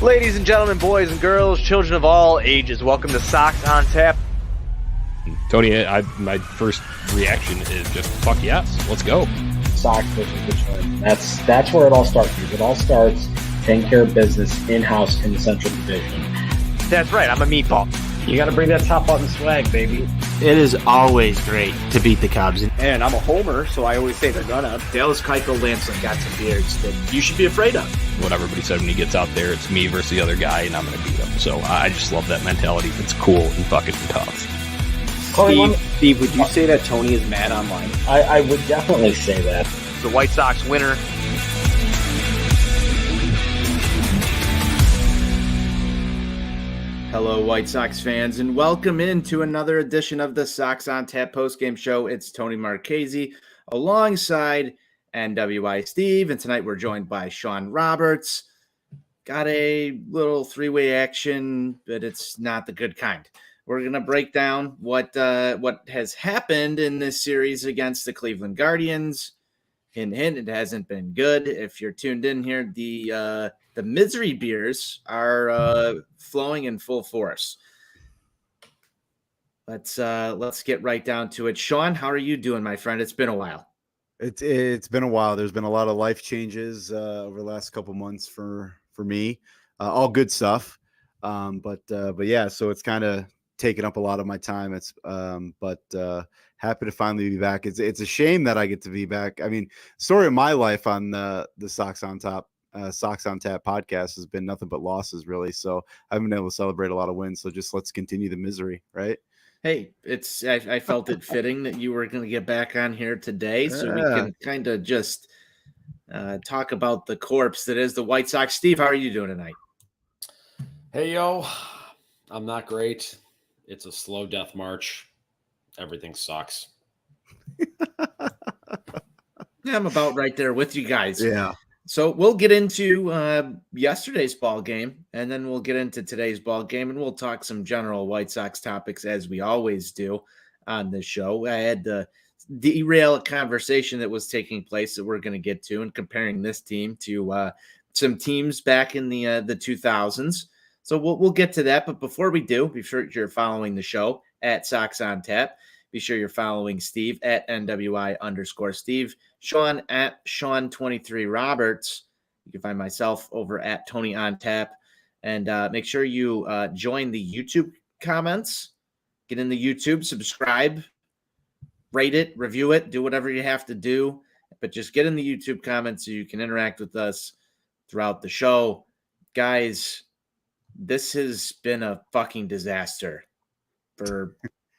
Ladies and gentlemen, boys and girls, children of all ages, welcome to Sox on Tap. Tony, my first reaction is just fuck yes, let's go. Sox versus Detroit. That's where it all starts. It all starts taking care of business in-house in the Central Division. That's right, I'm a meatball. You got to bring that top button swag, baby. It is always great to beat the Cubs. And I'm a homer, so I always say they're gonna. Dallas Keuchel Lansing got some beards that you should be afraid of. What everybody said when he gets out there, it's me versus the other guy, and I'm going to beat him. So I just love that mentality. It's cool and fucking tough. Steve, would you say that Tony is mad online? I would definitely say that. The White Sox winner. Hello, White Sox fans, and welcome into another edition of the Sox on Tap postgame show. It's Tony Marchese alongside NWI Steve, and tonight we're joined by Sean Roberts. Got a little three-way action, but it's not the good kind. We're going to break down what has happened in this series against the Cleveland Guardians. Hint, hint, it hasn't been good. If you're tuned in here, the misery beers are flowing in full force. Let's get right down to it. Sean, how are you doing, my friend? It's been a while. It's been a while. There's been a lot of life changes over the last couple months for me. All good stuff. But yeah, so it's kind of taken up a lot of my time. It's but happy to finally be back. It's a shame that I get to be back. I mean, story of my life on the Sox on Tap podcast has been nothing but losses, really. So I haven't been able to celebrate a lot of wins. So just let's continue the misery, right? Hey, I felt it fitting that you were going to get back on here today, so we can kind of just talk about the corpse that is the White Sox. Steve, how are you doing tonight? Hey, yo, I'm not great. It's a slow death march. Everything sucks. Yeah, I'm about right there with you guys. Yeah. So we'll get into yesterday's ball game, and then we'll get into today's ball game, and we'll talk some general White Sox topics as we always do on this show. I had to derail a conversation that was taking place that we're going to get to, and comparing this team to some teams back in the 2000s. So we'll get to that. But before we do, be sure you're following the show at Sox on Tap. Be sure you're following Steve at NWI_Steve, Sean at Sean23 Roberts. You can find myself over at Tony on Tap. And make sure you join the YouTube comments. Get in the YouTube, subscribe, rate it, review it, do whatever you have to do. But just get in the YouTube comments so you can interact with us throughout the show. Guys, this has been a fucking disaster, for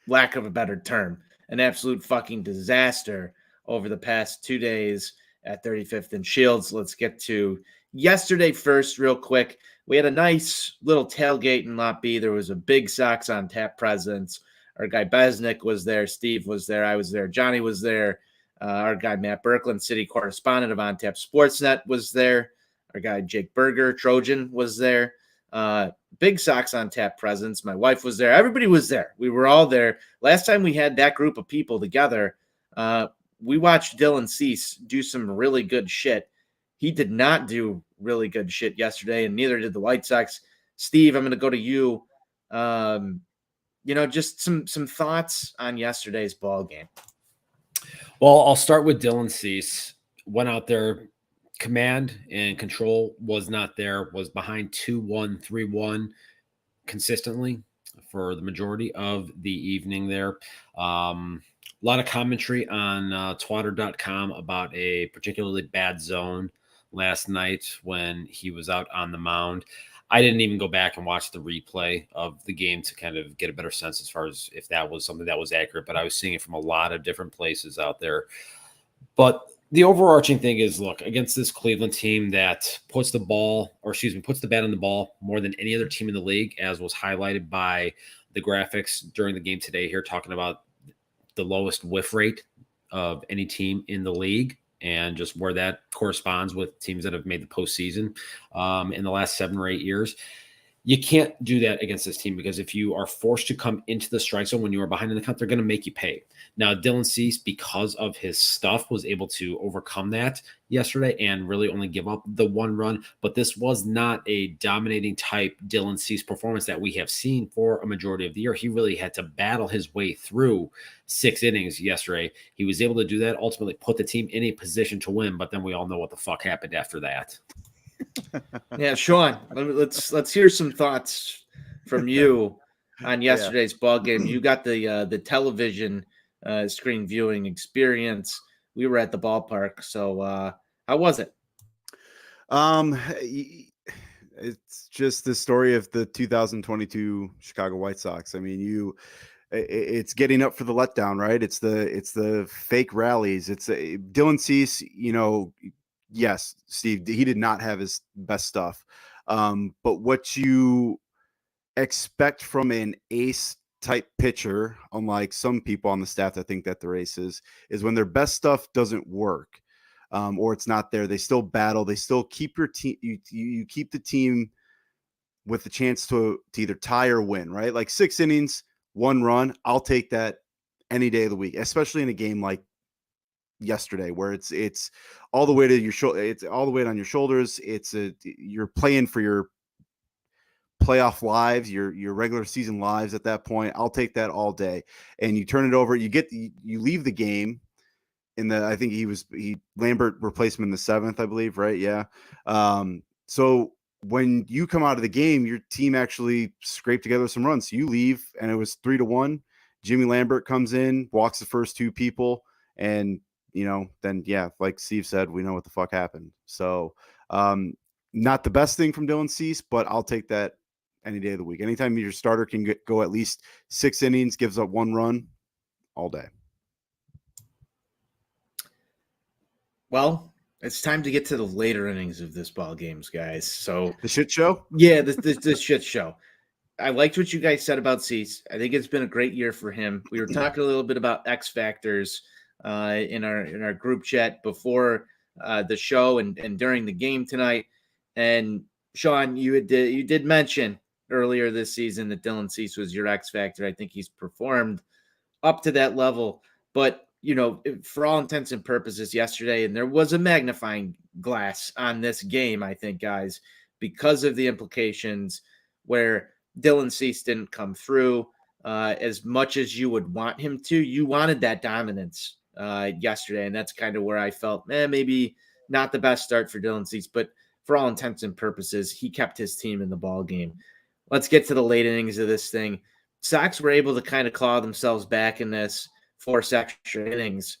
lack of a better term. An absolute fucking disaster over the past 2 days at 35th and Shields. Let's get to yesterday first real quick. We had a nice little tailgate in Lot B. There was a big Sox on Tap presence. Our guy Besnick was there. Steve was there. I was there. Johnny was there. Our guy Matt Berkland, city correspondent of On Tap Sportsnet, was there. Our guy Jake Berger, Trojan, was there. Big Sox on Tap presence. My wife was there. Everybody was there. We were all there. Last time we had that group of people together, we watched Dylan Cease do some really good shit. He did not do really good shit yesterday, and neither did the White Sox. Steve, I'm going to go to you. Just some thoughts on yesterday's ball game. Well, I'll start with Dylan Cease. Went out there. Command and control was not there, was behind 2-1, 3-1 consistently for the majority of the evening there. A lot of commentary on twatter.com about a particularly bad zone last night when he was out on the mound. I didn't even go back and watch the replay of the game to kind of get a better sense as far as if that was something that was accurate, but I was seeing it from a lot of different places out there. But the overarching thing is, look, against this Cleveland team that puts the bat on the ball more than any other team in the league, as was highlighted by the graphics during the game today here, talking about the lowest whiff rate of any team in the league and just where that corresponds with teams that have made the postseason in the last 7 or 8 years. You can't do that against this team because if you are forced to come into the strike zone when you are behind in the count, they're going to make you pay. Now, Dylan Cease, because of his stuff, was able to overcome that yesterday and really only give up the one run. But this was not a dominating type Dylan Cease performance that we have seen for a majority of the year. He really had to battle his way through 6 innings yesterday. He was able to do that, ultimately put the team in a position to win. But then we all know what the fuck happened after that. Yeah, Sean, let's hear some thoughts from you on yesterday's ball game. You got the television screen viewing experience. We were at the ballpark, so how was it? It's just the story of the 2022 Chicago White Sox. I mean, it's getting up for the letdown, right? It's the fake rallies. It's Dylan Cease, yes, Steve, he did not have his best stuff. But what you expect from an ace type pitcher, unlike some people on the staff that think that they're aces, is when their best stuff doesn't work, or it's not there, they still battle. They still keep your team. You keep the team with the chance to either tie or win, right? Like 6 innings, 1 run. I'll take that any day of the week, especially in a game like yesterday where it's all the way to your shoulder. It's all the weight on your shoulders. You're playing for your playoff lives, your regular season lives at that point. I'll take that all day. And you turn it over. You leave the game I think Lambert replaced him in the 7th, I believe, right? Yeah. So when you come out of the game, your team actually scraped together some runs. So you leave, and it was 3-1. Jimmy Lambert comes in, walks the first 2 people, and then like Steve said, we know what the fuck happened. So not the best thing from Dylan Cease, but I'll take that any day of the week. Anytime your starter can go at least 6 innings, gives up 1 run, all day. Well, it's time to get to the later innings of this ball games, guys. So the shit show? Yeah, this shit show. I liked what you guys said about Cease. I think it's been a great year for him. We were talking a little bit about X factors in our group chat before the show and during the game tonight. And Sean, you did mention earlier this season that Dylan Cease was your X factor. I think he's performed up to that level, but for all intents and purposes yesterday, and there was a magnifying glass on this game, I think, guys, because of the implications where Dylan Cease didn't come through as much as you would want him to. You wanted that dominance yesterday, and that's kind of where I felt, maybe not the best start for Dylan Cease, but for all intents and purposes, he kept his team in the ball game. Let's get to the late innings of this thing. Sox were able to kind of claw themselves back in this, force extra innings.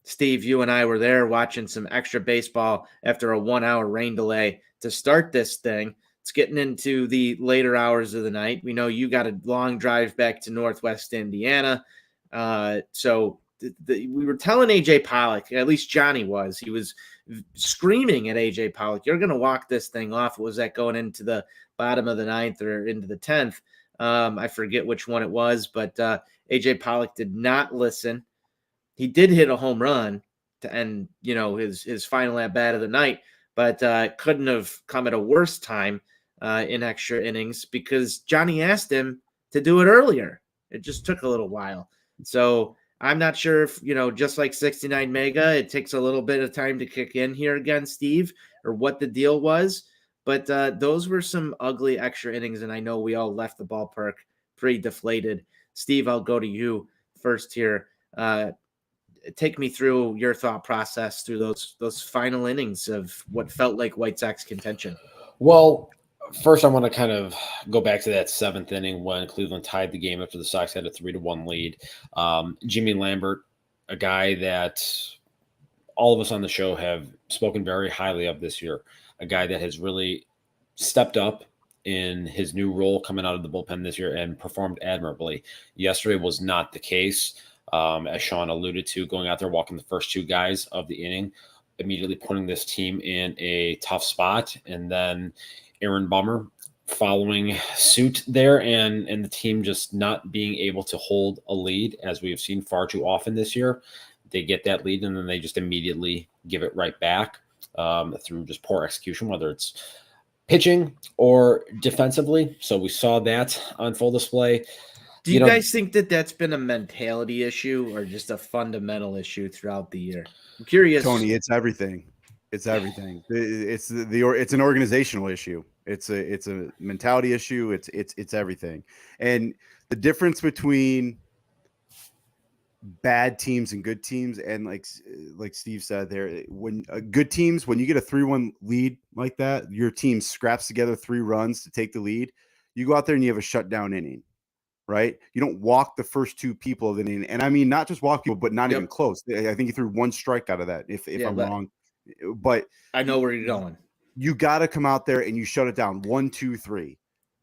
Steve, you and I were there watching some extra baseball after a 1-hour rain delay to start this thing. It's getting into the later hours of the night. We know you got a long drive back to Northwest Indiana. So we were telling AJ Pollock, at least Johnny was, he was screaming at AJ Pollock, you're going to walk this thing off. Was that going into the bottom of the 9th or into the 10th? I forget which one it was, but AJ Pollock did not listen. He did hit a home run to end, his final at bat of the night, but couldn't have come at a worse time in extra innings because Johnny asked him to do it earlier. It just took a little while. So I'm not sure if, just like 69 Mega, it takes a little bit of time to kick in here again, Steve, or what the deal was. But those were some ugly extra innings, and I know we all left the ballpark pretty deflated. Steve, I'll go to you first here. Take me through your thought process through those final innings of what felt like White Sox contention. Well, first I want to kind of go back to that 7th inning when Cleveland tied the game after the Sox had a 3-1 lead. Jimmy Lambert, a guy that all of us on the show have spoken very highly of this year, a guy that has really stepped up in his new role coming out of the bullpen this year and performed admirably. Yesterday was not the case. As Sean alluded to, going out there, walking the first 2 guys of the inning, immediately putting this team in a tough spot. And then Aaron Bummer following suit there and the team just not being able to hold a lead, as we have seen far too often this year. They get that lead and then they just immediately give it right back through just poor execution, whether it's pitching or defensively. So we saw that on full display. Do you guys think that that's been a mentality issue or just a fundamental issue throughout the year? I'm curious. Tony, it's everything. It's everything. It's it's an organizational issue. It's a mentality issue. It's everything. And the difference between bad teams and good teams, and like Steve said there, when good teams, when you get a 3-1 lead like that, your team scraps together 3 runs to take the lead. You go out there and you have a shutdown inning. Right? You don't walk the first 2 people of the inning. And I mean, not just walk people, but not even close. I think you threw 1 strike out of that, if I'm wrong. But I know where you're going. You got to come out there and you shut it down. 1, 2, 3.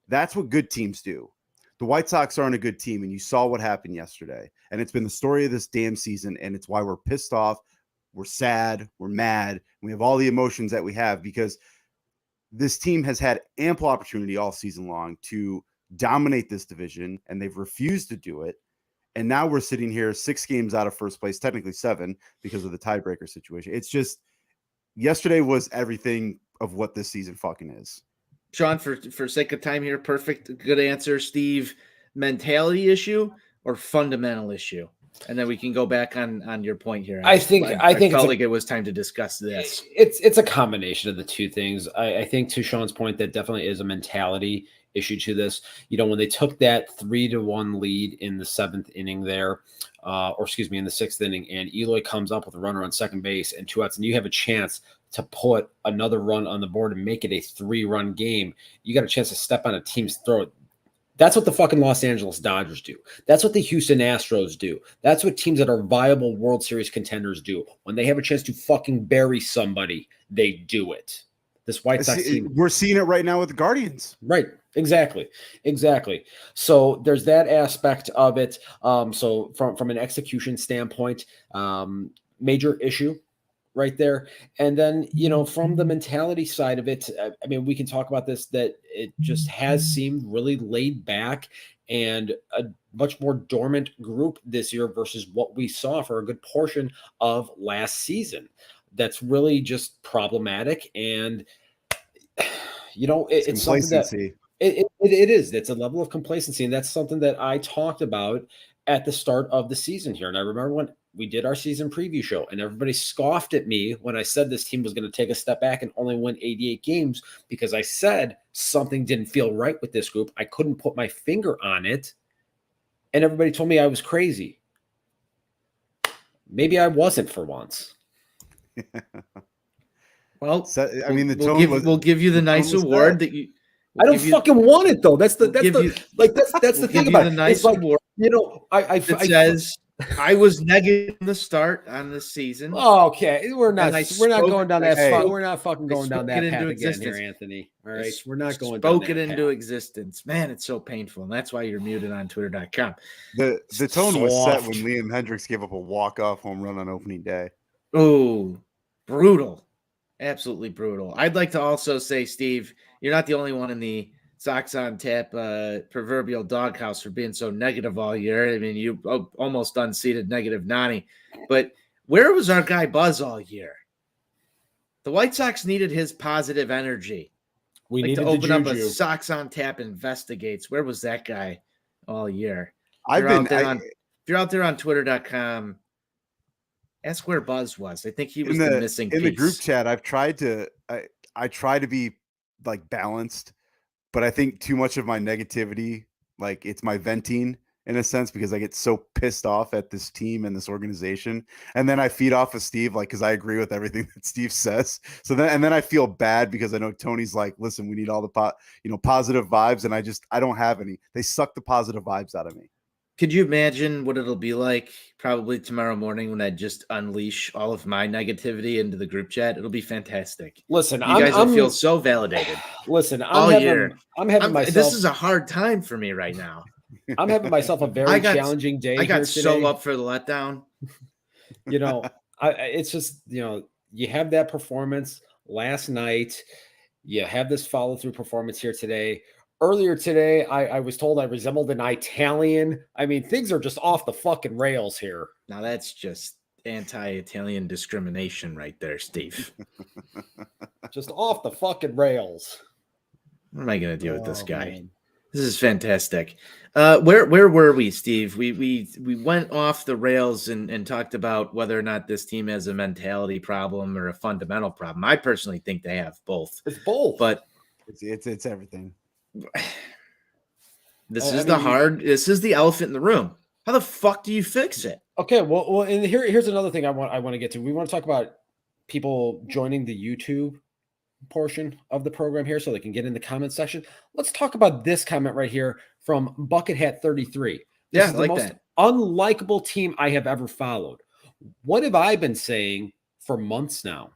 That's what good teams do. The White Sox aren't a good team, and you saw what happened yesterday. And it's been the story of this damn season, and it's why we're pissed off. We're sad. We're mad. We have all the emotions that we have because this team has had ample opportunity all season long to dominate this division, and they've refused to do it. And now we're sitting here 6 games out of first place, technically 7 because of the tiebreaker situation. It's just yesterday was everything of what this season fucking is. Sean, for sake of time here, perfect, good answer. Steve, mentality issue or fundamental issue? And then we can go back on your point here. I think I felt like it was time to discuss this. It's a combination of the two things. I think to Sean's point, that definitely is a mentality issue to this. When they took that 3-1 lead in the 7th inning there, in the 6th inning, and Eloy comes up with a runner on second base and 2 outs, and you have a chance to put another run on the board and make it a 3-run game. You got a chance to step on a team's throat. That's what the fucking Los Angeles Dodgers do. That's what the Houston Astros do. That's what teams that are viable World Series contenders do. When they have a chance to fucking bury somebody, they do it. This White Sox team. We're seeing it right now with the Guardians. Right. Exactly. So there's that aspect of it. So from an execution standpoint, major issue right there. And then, from the mentality side of it, I mean, we can talk about this, that it just has seemed really laid back and a much more dormant group this year versus what we saw for a good portion of last season. That's really just problematic. And, it's something that it is. It's a level of complacency. And that's something that I talked about at the start of the season here. And I remember when we did our season preview show and everybody scoffed at me when I said this team was going to take a step back and only win 88 games because I said something didn't feel right with this group. I couldn't put my finger on it. And everybody told me I was crazy. Maybe I wasn't for once. Well, I mean, we'll give you the nice award that you. I don't fucking want it though. That's the thing about it. Nice award. It says I was negative in the start on this season. Oh, okay. We're not going down that. Hey, we're not fucking going down that path again here, Anthony. All right, we're not going. Spoke it into existence, man. It's so painful, and that's why you're muted on Twitter.com. The tone was set when Liam Hendricks gave up a walk-off home run on opening day. Oh, brutal. Absolutely brutal. I'd like to also say, Steve, you're not the only one in the Sox on Tap proverbial doghouse for being so negative all year. I mean, you almost unseated negative Nani. But where was our guy Buzz all year? The White Sox needed his positive energy. We need to open up a Sox on Tap investigates. Where was that guy all year? If you're out there on Twitter.com, ask where Buzz was. I think he was the missing piece. In the group chat, I've tried to I try to be like balanced, but I think too much of my negativity, like it's my venting in a sense, because I get so pissed off at this team and this organization. And then I feed off of Steve, like, because I agree with everything that Steve says. So then I feel bad because I know Tony's like, listen, we need all the positive vibes. And I don't have any. They suck the positive vibes out of me. Could you imagine what it'll be like probably tomorrow morning when I just unleash all of my negativity into the group chat? It'll be fantastic. Listen, you guys will feel so validated. Listen, I'm having myself. This is a hard time for me right now. I'm having myself a very challenging day. I got here so today. up for the letdown. It's just, you have that performance last night. You have this follow through performance here today. Earlier today, I was told I resembled an Italian. I mean, things are just off the fucking rails here. Now that's just anti-Italian discrimination right there, Steve. Just off the fucking rails. What am I going to do with this guy? man. This is fantastic. Where were we, Steve? We went off the rails and talked about whether or not this team has a mentality problem or a fundamental problem. I personally think they have both. It's both. But It's everything. this is the elephant in the room. How the fuck do you fix it? Okay, well, and here's another thing I want to get to. We want to talk about people joining the YouTube portion of the program here so they can get in the comment section. Let's talk about this comment right here from Buckethead 33. This is the most unlikable team I have ever followed. What have I been saying for months now?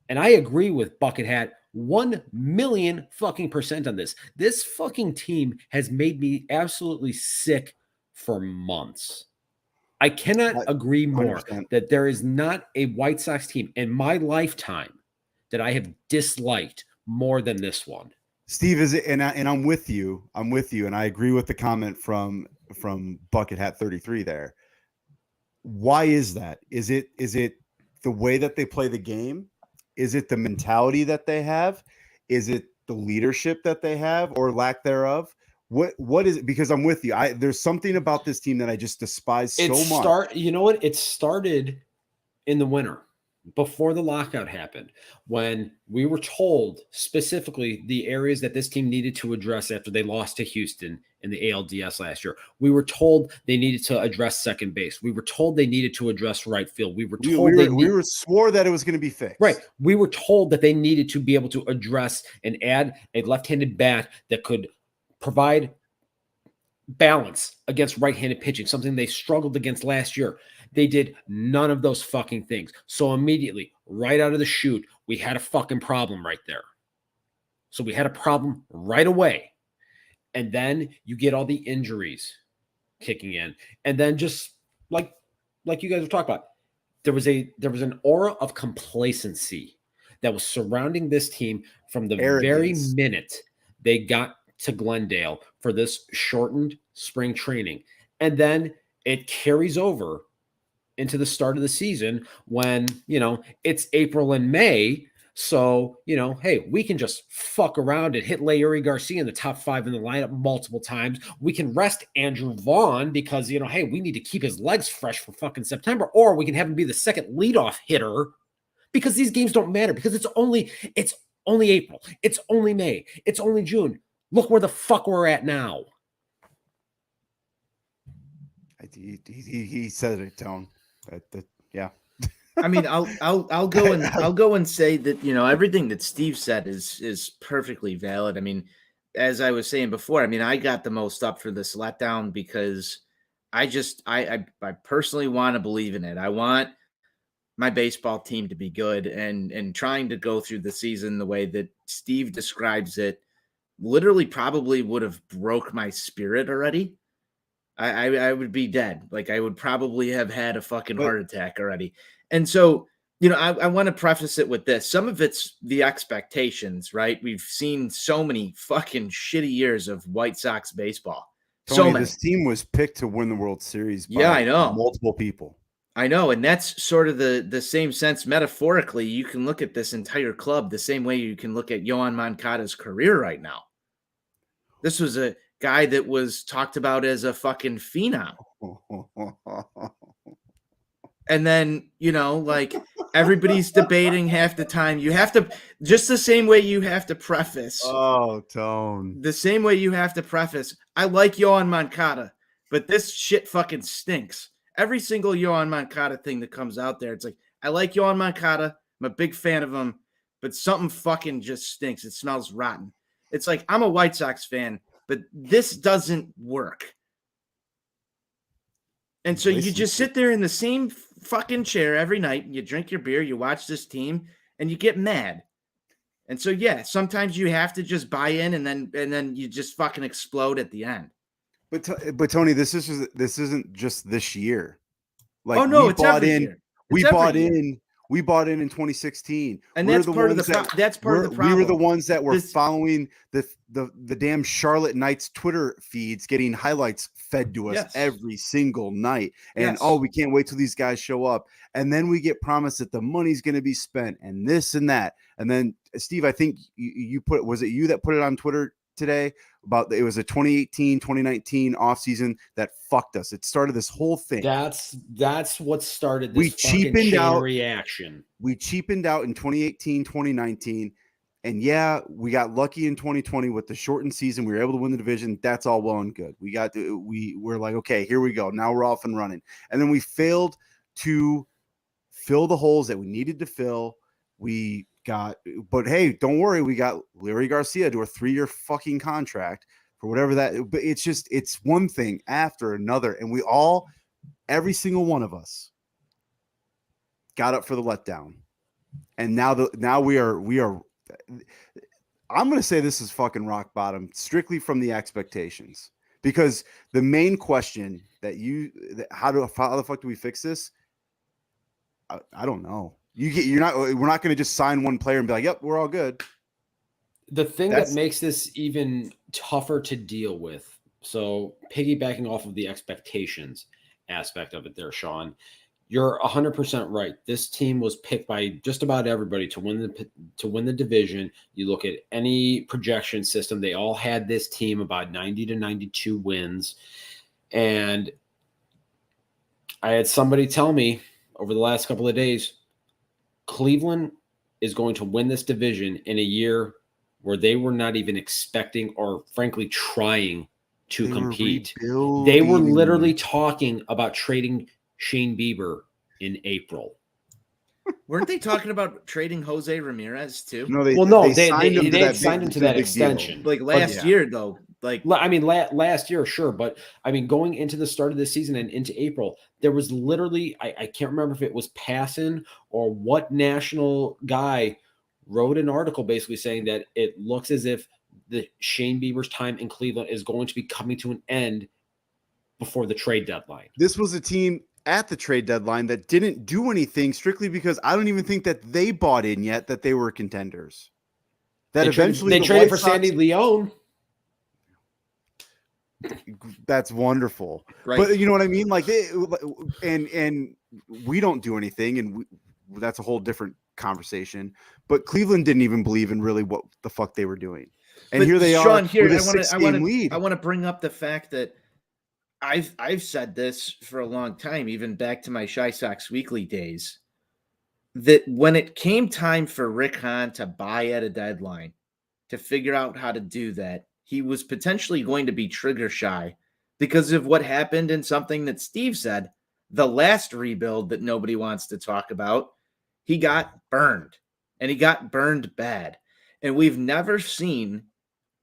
And I agree with Buckethead 1,000,000 fucking % on this. This fucking team has made me absolutely sick for months. I cannot agree more 100%. that there is not a White Sox team in my lifetime that I have disliked more than this one. Steve, is it? And I'm with you. I'm with you, and I agree with the comment from Buckethead 33 there. Why is that? Is it the way that they play the game? Is it the mentality that they have? Is it the leadership that they have or lack thereof? What is it? Because I'm with you. There's something about this team that I just despise so much. You know what? It started in the winter before the lockout happened, when we were told specifically the areas that this team needed to address after they lost to Houston in the ALDS last year. We were told they needed to address second base. We were told they needed to address right field. We were told we were swore that it was going to be fixed. Right. We were told that they needed to be able to address and add a left-handed bat that could provide balance against right-handed pitching, something they struggled against last year. They did none of those fucking things. So immediately, right out of the chute, we had a fucking problem right there. So we had a problem right away. And then you get all the injuries kicking in. And then just like you guys were talking about, there was an aura of complacency that was surrounding this team from the very minute they got to Glendale for this shortened spring training. And then it carries over into the start of the season when, it's April and May. So, hey, we can just fuck around and hit Leury Garcia in the top 5 in the lineup multiple times. We can rest Andrew Vaughn because, hey, we need to keep his legs fresh for fucking September, or we can have him be the second leadoff hitter because these games don't matter because it's only April. It's only May. It's only June. Look where the fuck we're at now. He said it, Tone. Yeah. I mean, I'll go and say that everything that Steve said is perfectly valid. I mean, as I was saying before, I mean, I got the most up for this letdown because I personally want to believe in it. I want my baseball team to be good, and trying to go through the season the way that Steve describes it literally probably would have broke my spirit already. I would be dead. Like, I would probably have had a fucking heart attack already. And so, I want to preface it with this. Some of it's the expectations, right? We've seen so many fucking shitty years of White Sox baseball. Tony, so many. This team was picked to win the World Series by I know. multiple people. I know. And that's sort of the same sense metaphorically. You can look at this entire club the same way you can look at Yoan Moncada's career right now. This was a guy that was talked about as a fucking phenom. And then, like, everybody's debating half the time. You have to, just the same way you have to preface. Oh, Tone. The same way you have to preface, I like Yoan Moncada, but this shit fucking stinks. Every single Yoan Moncada thing that comes out there, it's like, I like Yoan Moncada. I'm a big fan of him, but something fucking just stinks. It smells rotten. It's like, I'm a White Sox fan, but this doesn't work. And so you just sit there in the same fucking chair every night, and you drink your beer, you watch this team, and you get mad. And so, yeah, sometimes you have to just buy in, and then you just fucking explode at the end. But Tony, this isn't just this year. Like, oh no, it's every year. We bought in 2016, and that's part of the problem. We were the ones that were following the damn Charlotte Knights Twitter feeds, getting highlights fed to us every single night. And we can't wait till these guys show up. And then we get promised that the money's going to be spent and this and that. And then Steve, I think you was it you that put it on Twitter today about it was a 2018, 2019 offseason that fucked us. It started this whole thing. That's what started this We cheapened out reaction. We cheapened out in 2018, 2019. And yeah, we got lucky in 2020 with the shortened season. We were able to win the division. That's all well and good. We're like, okay, here we go. Now we're off and running. And then we failed to fill the holes that we needed to fill. But hey, don't worry. We got Larry Garcia to a 3-year fucking contract for whatever that. But it's one thing after another. And every single one of us got up for the letdown. And now we are. I'm going to say this is fucking rock bottom strictly from the expectations, because the main question how the fuck do we fix this? I don't know. We're not going to just sign one player and be like, yep, we're all good. The thing that makes this even tougher to deal with. So piggybacking off of the expectations aspect of it there, Sean, you're 100% right. This team was picked by just about everybody to win the division. You look at any projection system, they all had this team about 90 to 92 wins. And I had somebody tell me over the last couple of days, Cleveland is going to win this division in a year where they were not even expecting or frankly trying to compete. They were literally talking about trading Shane Bieber in April. Weren't they talking about trading Jose Ramirez too? No, they signed him to that extension. Like last year, though. Like, I mean, last year, sure, but I mean, going into the start of the season and into April, there was literally I can't remember if it was Passan or what national guy wrote an article basically saying that it looks as if the Shane Bieber's time in Cleveland is going to be coming to an end before the trade deadline. This was a team at the trade deadline that didn't do anything strictly because I don't even think that they bought in yet that they were contenders. They traded for Sandy Leone. That's wonderful, right? But you know what I mean. Like and we don't do anything, and that's a whole different conversation. But Cleveland didn't even believe in really what the fuck they were doing, and here they are. Sean, here with a 6-game lead. I want to bring up the fact that I've said this for a long time, even back to my Shy Sox Weekly days, that when it came time for Rick Hahn to buy at a deadline, to figure out how to do that, he was potentially going to be trigger shy because of what happened in something that Steve said, the last rebuild that nobody wants to talk about. He got burned, and he got burned bad. And we've never seen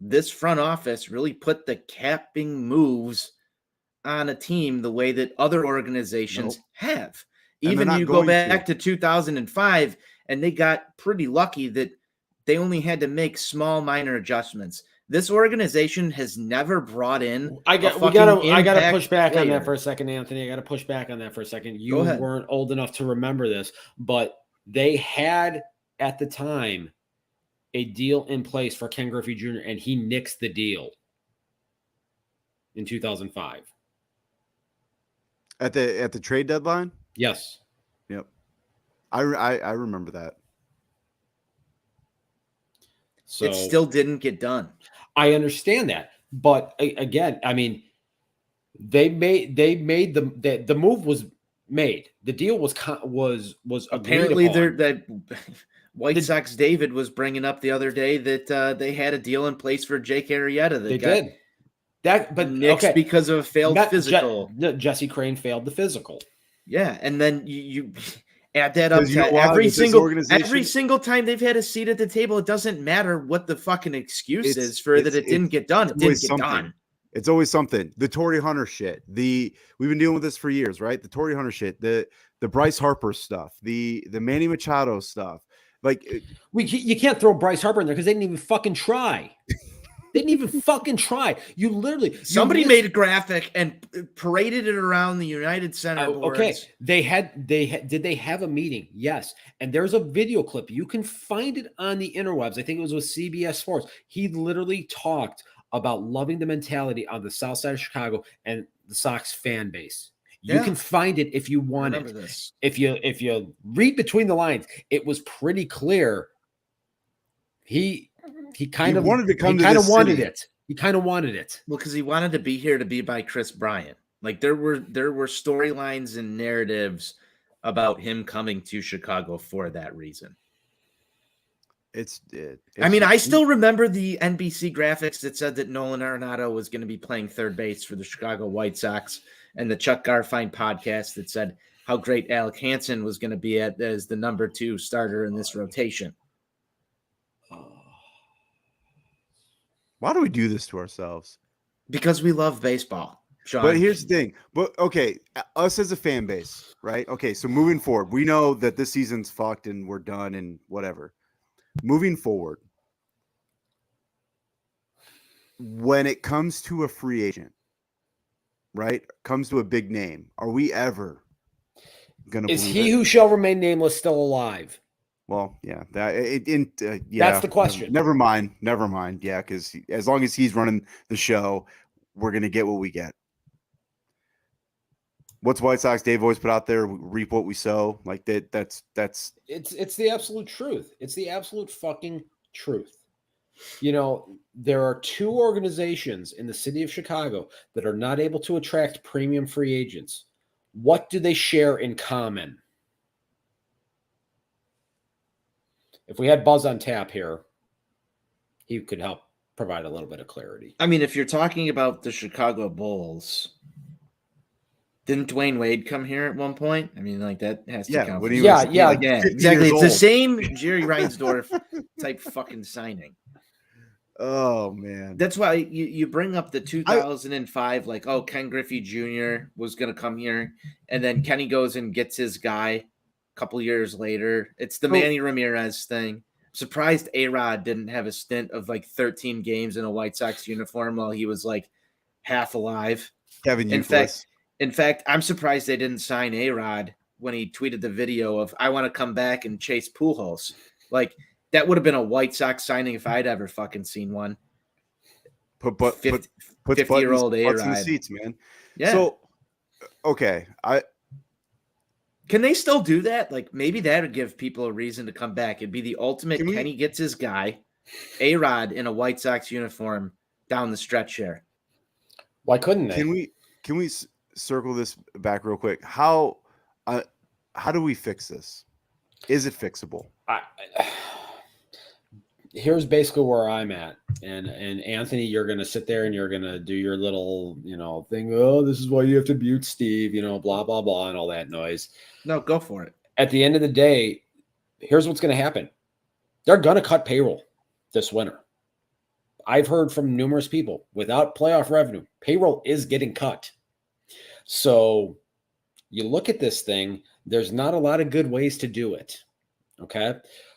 this front office really put the capping moves on a team the way that other organizations have. Even you go back to 2005, and they got pretty lucky that they only had to make small minor adjustments. This organization has never brought in. I got to push back on that for a second, Anthony. I got to push back on that for a second. You weren't old enough to remember this, but they had at the time a deal in place for Ken Griffey Jr., and he nixed the deal in 2005. At the trade deadline? Yes. Yep. I remember that. So it still didn't get done. I understand that, but again, I mean, they made the move was made. The deal was apparently that White Sox David was bringing up the other day that they had a deal in place for Jake Arrieta. They did that, but nixed because of a failed physical. Jesse Crane failed the physical. Yeah, and then you add that up to every single time they've had a seat at the table. It doesn't matter what the fucking excuse is for that it didn't get done. It didn't get done. It's always something. The Torrey Hunter shit. We've been dealing with this for years, right? The Torrey Hunter shit. The Bryce Harper stuff. The Manny Machado stuff. Like you can't throw Bryce Harper in there because they didn't even fucking try. They didn't even fucking try. Somebody made a graphic and paraded it around the United Center boards. Okay, did they have a meeting? Yes. And there's a video clip. You can find it on the interwebs. I think it was with CBS Sports. He literally talked about loving the mentality on the South Side of Chicago and the Sox fan base. You can find it if you want it. This. If you read between the lines, it was pretty clear. he kind of wanted to come to kind this of wanted city. it. He kind of wanted it. Well, because he wanted to be here to be by Chris Bryant. Like there were storylines and narratives about him coming to Chicago for that reason. I mean, I still remember the NBC graphics that said that Nolan Arenado was going to be playing third base for the Chicago White Sox, and the Chuck Garfien podcast that said how great Alec Hansen was going to be as the number 2 starter in this rotation. Why do we do this to ourselves? Because we love baseball, Sean. But here's the thing. But okay, us as a fan base, right? Okay, so moving forward, we know that this season's fucked and we're done and whatever. Moving forward, when it comes to a free agent, right? Comes to a big name, are we ever gonna? Is he who shall remain nameless still alive? Well, yeah, yeah. That's the question. Never mind. Yeah, because as long as he's running the show, we're gonna get what we get. What's White Sox Dave always put out there? Reap what we sow. Like that. That's it's the absolute truth. It's the absolute fucking truth. You know, there are 2 organizations in the city of Chicago that are not able to attract premium free agents. What do they share in common? If we had Buzz on tap here, he could help provide a little bit of clarity. I mean, if you're talking about the Chicago Bulls, didn't Dwayne Wade come here at one point? I mean, like that has to count. Exactly. It's the same Jerry Reinsdorf type fucking signing. Oh man, that's why you bring up the 2005, like, oh, Ken Griffey Jr. was gonna come here, and then Kenny goes and gets his guy a couple years later. It's the Manny Ramirez thing. I'm surprised A-Rod didn't have a stint of like 13 games in a White Sox uniform while he was like half alive. Kevin, in fact, I'm surprised they didn't sign A-Rod when he tweeted the video of "I want to come back and chase Pujols." Like that would have been a White Sox signing if I'd ever fucking seen one. Put 50-year-old A-Rod in the seats, man. Yeah. So, okay, can they still do that? Like maybe that would give people a reason to come back. It'd be the ultimate. Kenny gets his guy, A-Rod in a White Sox uniform down the stretch here. Why couldn't they? Can we circle this back real quick? How do we fix this? Is it fixable? Here's basically where I'm at. And Anthony, you're going to sit there and you're going to do your little, thing. Oh, this is why you have to mute Steve, blah, blah, blah, and all that noise. No, go for it. At the end of the day, here's what's going to happen. They're going to cut payroll this winter. I've heard from numerous people without playoff revenue, payroll is getting cut. So you look at this thing, there's not a lot of good ways to do it. Okay.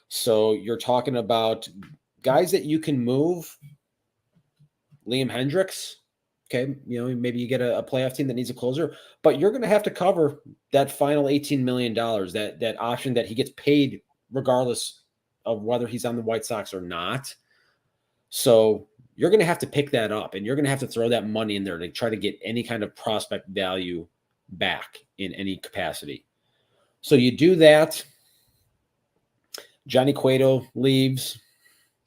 So you're talking about guys that you can move. Liam Hendricks. Okay. Maybe you get a playoff team that needs a closer, but you're going to have to cover that final $18 million, that option that he gets paid regardless of whether he's on the White Sox or not. So you're going to have to pick that up, and you're going to have to throw that money in there to try to get any kind of prospect value back in any capacity. So you do that. Johnny Cueto leaves.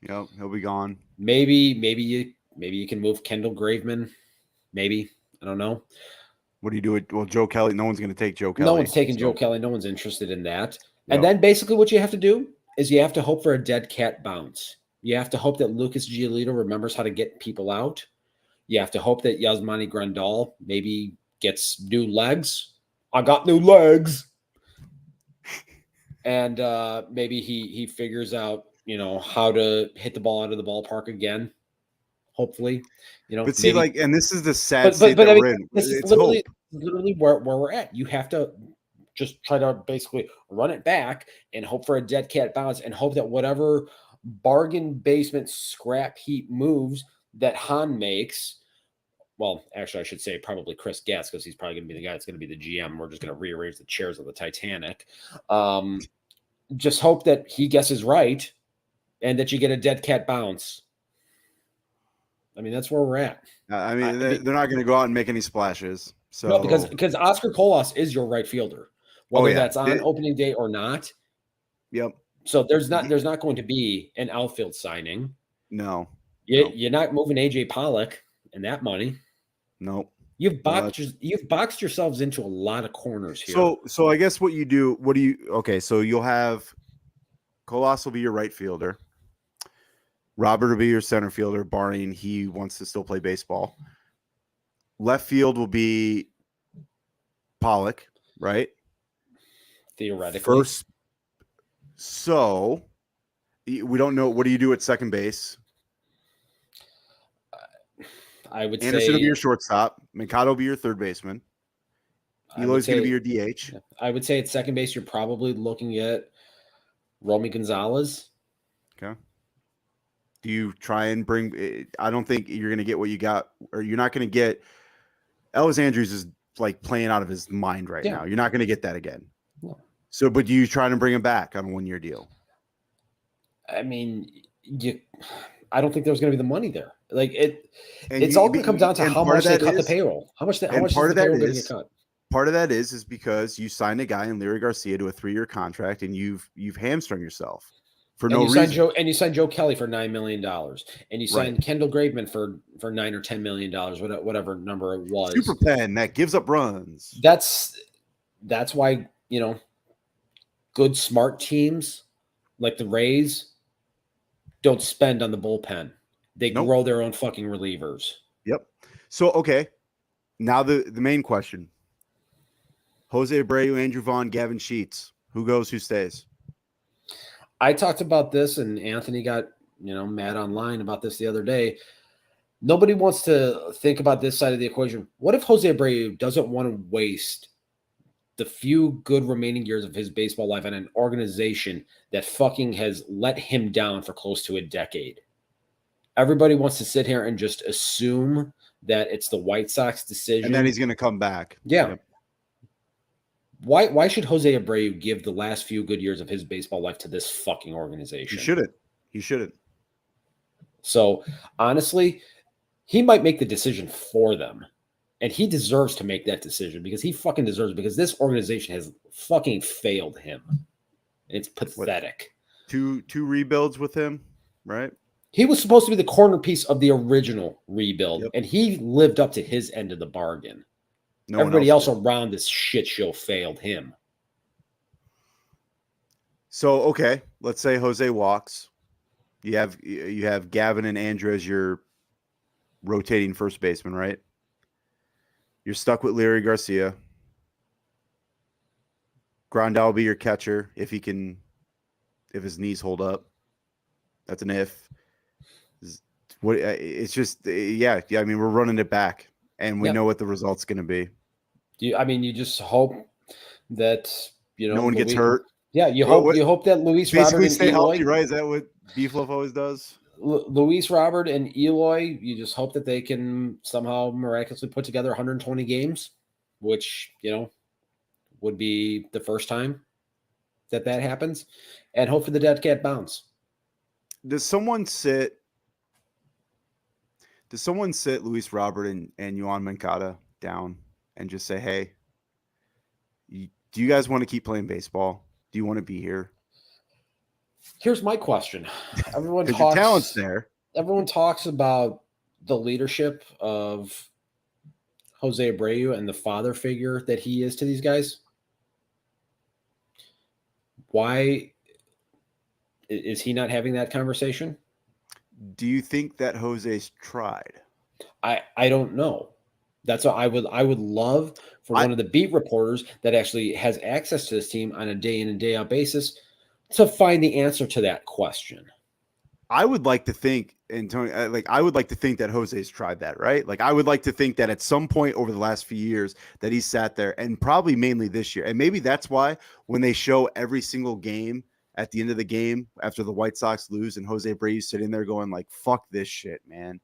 Yep, he'll be gone. Maybe you can move Kendall Graveman. Maybe. I don't know. What do you do? Well, Joe Kelly. No one's going to take Joe Kelly. No one's taking Joe Kelly. No one's interested in that. Yep. And then basically what you have to do is you have to hope for a dead cat bounce. You have to hope that Lucas Giolito remembers how to get people out. You have to hope that Yasmani Grandal maybe gets new legs. I got new legs. And maybe he figures out, how to hit the ball out of the ballpark again. Hopefully, But see, maybe, and this is the sad state that we're in. This is literally where we're at. You have to just try to basically run it back and hope for a dead cat bounce and hope that whatever bargain basement scrap heap moves that Hahn makes. Well, actually, I should say probably Chris Getz, because he's probably going to be the guy that's going to be the GM. We're just going to rearrange the chairs of the Titanic. Just hope that he guesses right and that you get a dead cat bounce. I mean, that's where we're at. I mean, they're not going to go out and make any splashes. So no, because Oscar Colas is your right fielder, whether that's on opening day or not. Yep. So there's not going to be an outfield signing. No. You're not moving AJ Pollock and that money. Nope. You've boxed yourselves into a lot of corners here. So I guess so you'll have Colas will be your right fielder. Robert will be your center fielder, barring he wants to still play baseball. Left field will be Pollock, right? Theoretically. So we don't know. What do you do at second base? I would Anderson say will be your shortstop. Mikado will be your third baseman. Eloy's going to be your DH. I would say at second base, you're probably looking at Romy Gonzalez. Okay. Do you try and bring? I don't think you're going to get what you got, or you're not going to get. Elvis Andrews is like playing out of his mind right now. You're not going to get that again. No. So, but do you try to bring him back on a 1-year deal? I mean, I don't think there's going to be the money there. Like it's all going to come down to how much they cut the payroll. How much is the payroll going to get cut? Part of that is because you signed a guy in Larry Garcia to a 3-year contract, and you've hamstrung yourself for no reason. You signed Joe Kelly for $9 million, and you signed Kendall Graveman for $9 or $10 million, whatever number it was. Super pen that gives up runs. That's why good smart teams like the Rays don't spend on the bullpen. They grow their own fucking relievers. Yep. So okay, now the main question. Jose Abreu, Andrew Vaughn, Gavin Sheets. Who goes, who stays? I talked about this, and Anthony got mad online about this the other day. Nobody wants to think about this side of the equation. What if Jose Abreu doesn't want to waste the few good remaining years of his baseball life on an organization that fucking has let him down for close to a decade? Everybody wants to sit here and just assume that it's the White Sox decision. And then he's going to come back. Yeah. Yep. Why should Jose Abreu give the last few good years of his baseball life to this fucking organization? He shouldn't. So, honestly, he might make the decision for them. And he deserves to make that decision because he fucking deserves it, because this organization has fucking failed him. It's pathetic. Two rebuilds with him, right? He was supposed to be the corner piece of the original rebuild, and he lived up to his end of the bargain. Everybody else around this shit show failed him. So, okay, let's say Jose walks. You have Gavin and Andrew as your rotating first baseman, right? You're stuck with Larry Garcia. Grandal will be your catcher if his knees hold up. That's an if. It's just yeah. I mean, we're running it back, and we know what the result's going to be. You just hope that no one gets hurt. Yeah, you hope that Luis Robert and stay Eloy, healthy, right? Is that what Beef Love always does? Luis Robert and Eloy, you just hope that they can somehow miraculously put together 120 games, which would be the first time that happens, and hope for the dead cat bounce. Does someone sit Luis Robert and Yohan Moncada down and just say, hey, do you guys want to keep playing baseball? Do you want to be here? Here's my question. Everyone talks, your talent's there. Everyone talks about the leadership of Jose Abreu and the father figure that he is to these guys. Why is he not having that conversation? Do you think that Jose's tried? I don't know. That's what I would love for one of the beat reporters that actually has access to this team on a day in and day out basis to find the answer to that question. I would like to think, and Tony, I would like to think that Jose's tried that, right? Like, I would like to think that at some point over the last few years that he sat there, and probably mainly this year. And maybe that's why when they show every single game at the end of the game after the White Sox lose and Jose Abreu sitting there going like, fuck this shit, man.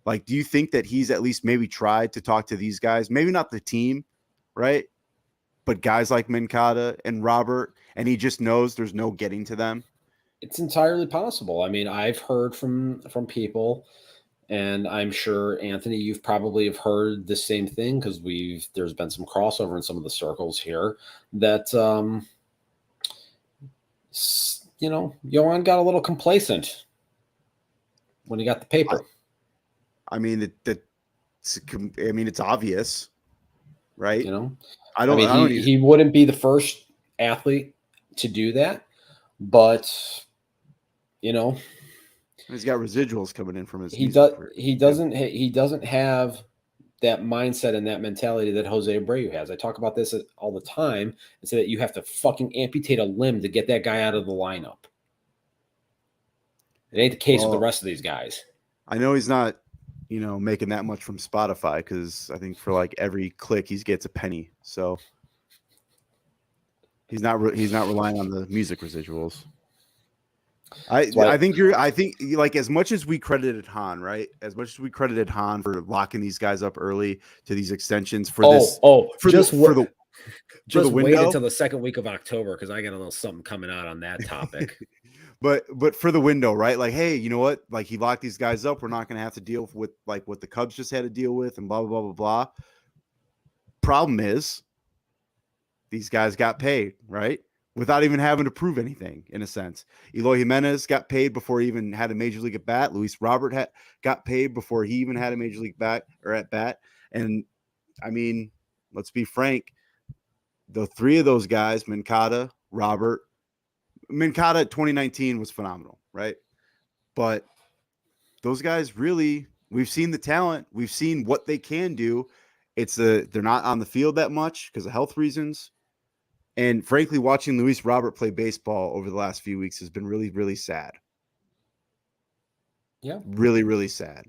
Like, do you think that he's at least maybe tried to talk to these guys? Maybe not the team, right? But guys like Moncada and Robert, and he just knows there's no getting to them. It's entirely possible. I mean, I've heard from people, and I'm sure, Anthony, you've probably have heard the same thing because there's been some crossover in some of the circles here that, Yohan got a little complacent when he got the paper. I mean, it's obvious, right? You know, I don't. He wouldn't be the first athlete to do that, but you know, He's got residuals coming in from his. he doesn't have that mindset and that mentality that Jose Abreu has. I talk about this all the time and say that you have to fucking amputate a limb to get that guy out of the lineup. It ain't the case with the rest of these guys. I know he's not, making that much from Spotify because I think for like every click he gets a penny. So he's not relying on the music residuals. I think like as much as we credited Hahn, right? As much as we credited Hahn for locking these guys up early to these extensions for just wait until the second week of October because I got a little something coming out on that topic. But for the window, right? Like, hey, you know what? Like he locked these guys up. We're not going to have to deal with like what the Cubs just had to deal with and blah, blah, blah, blah, blah. Problem is these guys got paid, right? Without even having to prove anything, in a sense. Eloy Jimenez got paid before he even had a major league at bat. Luis Robert got paid before he even had a major league at bat. And I mean, let's be frank, the three of those guys, Moncada 2019 was phenomenal, right? But those guys really, we've seen the talent, we've seen what they can do. They're not on the field that much because of health reasons. And frankly, watching Luis Robert play baseball over the last few weeks has been really, really sad. Yeah. Really, really sad.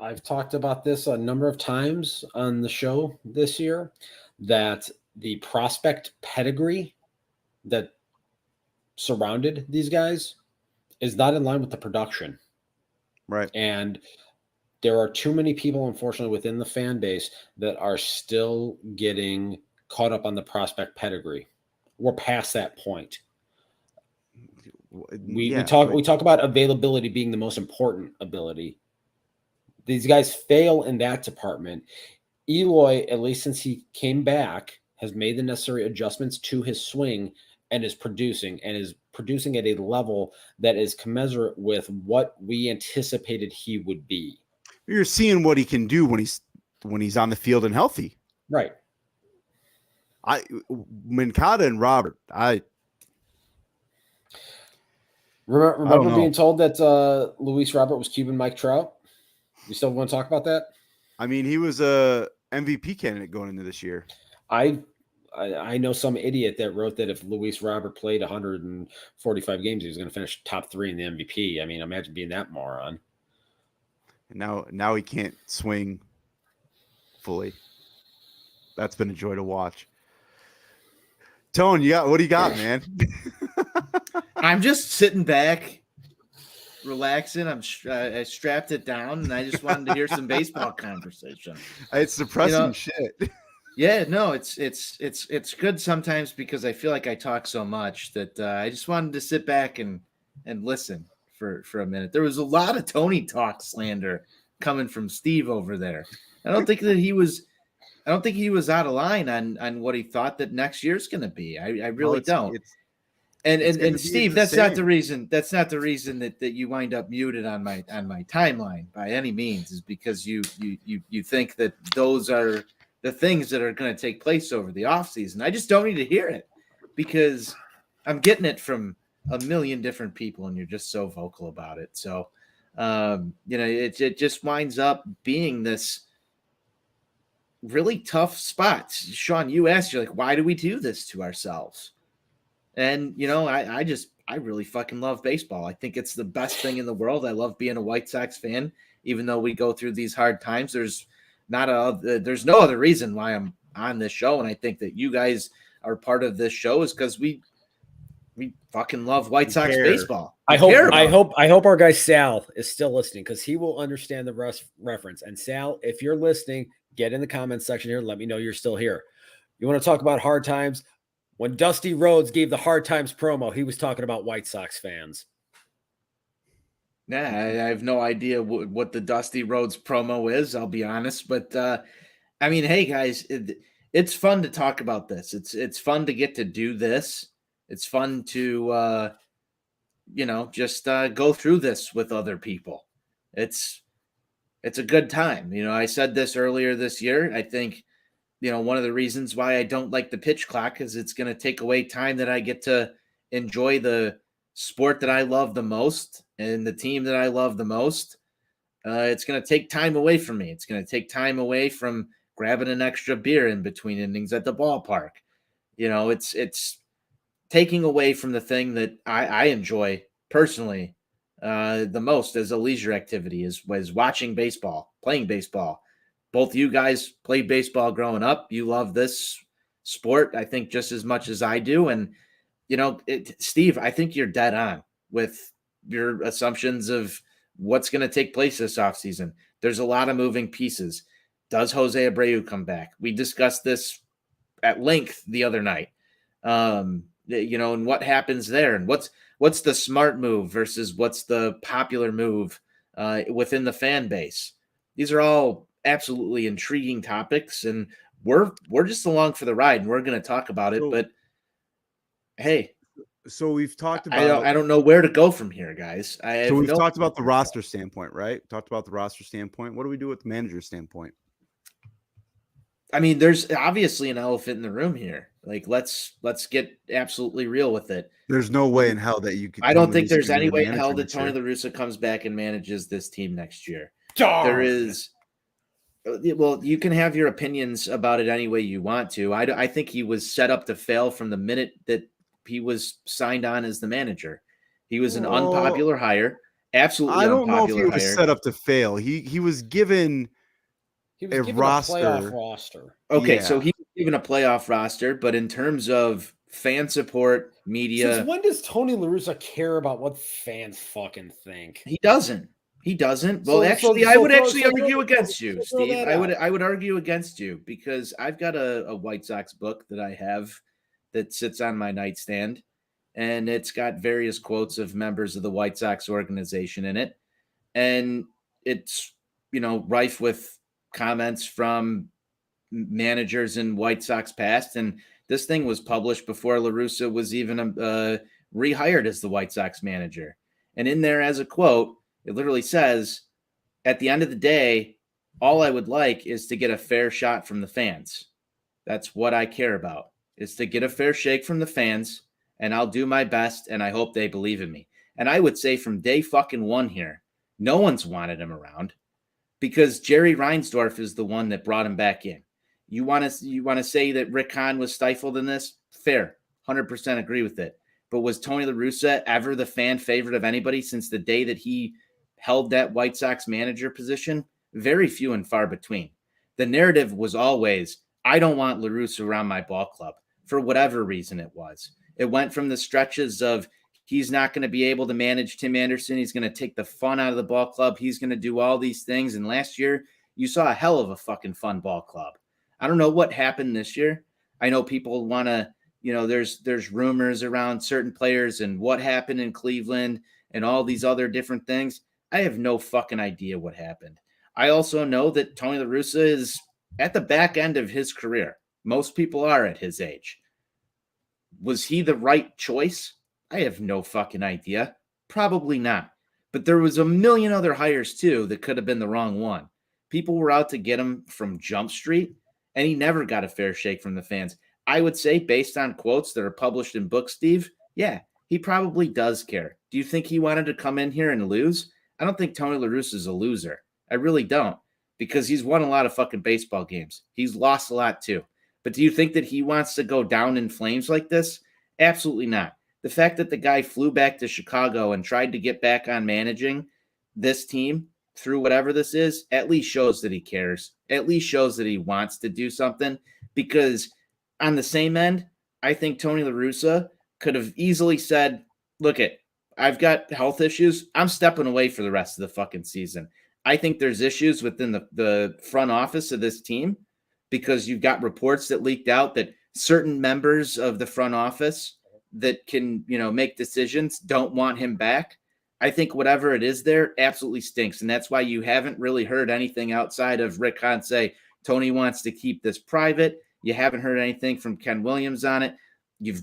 I've talked about this a number of times on the show this year, that the prospect pedigree that surrounded these guys is not in line with the production. Right. And there are too many people, unfortunately, within the fan base that are still getting caught up on the prospect pedigree. We're past that point. We talk about availability being the most important ability. These guys fail in that department. Eloy, at least since he came back, has made the necessary adjustments to his swing and is producing at a level that is commensurate with what we anticipated he would be. You're seeing what he can do when he's on the field and healthy. Right. Moncada and Robert, remember being told that Luis Robert was Cuban Mike Trout? You still want to talk about that? I mean, he was a MVP candidate going into this year. I know some idiot that wrote that if Luis Robert played 145 games, he was going to finish top 3 in the MVP. I mean, imagine being that moron. And now he can't swing fully. That's been a joy to watch. Tone, what do you got, man? I'm just sitting back, relaxing. I strapped it down, and I just wanted to hear some baseball conversation. It's depressing shit. Yeah, no, it's good sometimes because I feel like I talk so much that I just wanted to sit back and listen for a minute. There was a lot of Tony talk slander coming from Steve over there. I don't think he was out of line on what he thought that next year's going to be. I really don't. And Steve, that's not the reason. That's not the reason that you wind up muted on my timeline by any means. Is because you think that those are the things that are going to take place over the offseason. I just don't need to hear it because I'm getting it from a million different people, and you're just so vocal about it. So, it just winds up being this really tough spot. Sean, you asked, you're like, why do we do this to ourselves? And, I really fucking love baseball. I think it's the best thing in the world. I love being a White Sox fan, even though we go through these hard times. There's no other reason why I'm on this show. And I think that you guys are part of this show is because we fucking love White Sox baseball. I hope our guy Sal is still listening because he will understand the reference. And Sal, if you're listening, get in the comments section here. Let me know you're still here. You want to talk about hard times? When Dusty Rhodes gave the Hard Times promo, he was talking about White Sox fans. Nah, I have no idea what the Dusty Rhodes promo is, I'll be honest. But, hey, guys, it's fun to talk about this. It's fun to get to do this. It's fun to, just go through this with other people. It's a good time. I said this earlier this year. I think, one of the reasons why I don't like the pitch clock is it's going to take away time that I get to enjoy the sport that I love the most and the team that I love the most. It's going to take time away from me. It's going to take time away from grabbing an extra beer in between innings at the ballpark. It's taking away from the thing that I enjoy personally the most as a leisure activity is watching baseball, playing baseball. Both you guys played baseball growing up. You love this sport, I think, just as much as I do. And, Steve, I think you're dead on with your assumptions of what's going to take place this offseason. There's a lot of moving pieces. Does Jose Abreu come back? We discussed this at length the other night. And what happens there, and what's the smart move versus what's the popular move within the fan base. These are all absolutely intriguing topics, and we're just along for the ride, and we're going to talk about it. But hey, so we've talked about. I don't know where to go from here, guys. We've talked about the roster standpoint, right? Talked about the roster standpoint. What do we do with the manager standpoint? I mean, there's obviously an elephant in the room here. Like, let's get absolutely real with it. There's no way in hell that you could. I don't think there's any way in hell that Tony La Russa comes back and manages this team next year. There is. Well, you can have your opinions about it any way you want to. I think he was set up to fail from the minute that he was signed on as the manager. He was an unpopular hire. Absolutely, I don't know if he was hire. set up to fail. He was given. He was given a playoff roster. Okay, so he was given a playoff roster, but in terms of fan support, media. Since when does Tony La Russa care about what fans fucking think? He doesn't. Well, I would argue against you, Steve. I would argue against you because I've got a White Sox book that I have that sits on my nightstand, and it's got various quotes of members of the White Sox organization in it, and it's rife with comments from managers in White Sox past, and this thing was published before La Russa was even rehired as the White Sox manager. And in there, as a quote, it literally says, "At the end of the day, all I would like is to get a fair shot from the fans. That's what I care about, is to get a fair shake from the fans, and I'll do my best, and I hope they believe in me." And I would say from day fucking one here, no one's wanted him around, because Jerry Reinsdorf is the one that brought him back in. You want to say that Rick Hahn was stifled in this? Fair. 100% agree with it. But was Tony La Russa ever the fan favorite of anybody since the day that he held that White Sox manager position? Very few and far between. The narrative was always, I don't want La Russa around my ball club, for whatever reason it was. It went from the stretches of he's not going to be able to manage Tim Anderson. He's going to take the fun out of the ball club. He's going to do all these things. And last year, you saw a hell of a fucking fun ball club. I don't know what happened this year. I know people want to, there's rumors around certain players and what happened in Cleveland and all these other different things. I have no fucking idea what happened. I also know that Tony La Russa is at the back end of his career. Most people are at his age. Was he the right choice? I have no fucking idea. Probably not. But there was a million other hires too that could have been the wrong one. People were out to get him from Jump Street, and he never got a fair shake from the fans. I would say, based on quotes that are published in books, Steve, yeah, he probably does care. Do you think he wanted to come in here and lose? I don't think Tony La Russa is a loser. I really don't, because he's won a lot of fucking baseball games. He's lost a lot too. But do you think that he wants to go down in flames like this? Absolutely not. The fact that the guy flew back to Chicago and tried to get back on managing this team through whatever this is, at least shows that he cares. At least shows that he wants to do something, because on the same end, I think Tony La Russa could have easily said, look I've got health issues. I'm stepping away for the rest of the fucking season. I think there's issues within the front office of this team, because you've got reports that leaked out that certain members of the front office that can, make decisions don't want him back. I think whatever it is there absolutely stinks. And that's why you haven't really heard anything outside of Rick Hahn say, Tony wants to keep this private. You haven't heard anything from Ken Williams on it. You've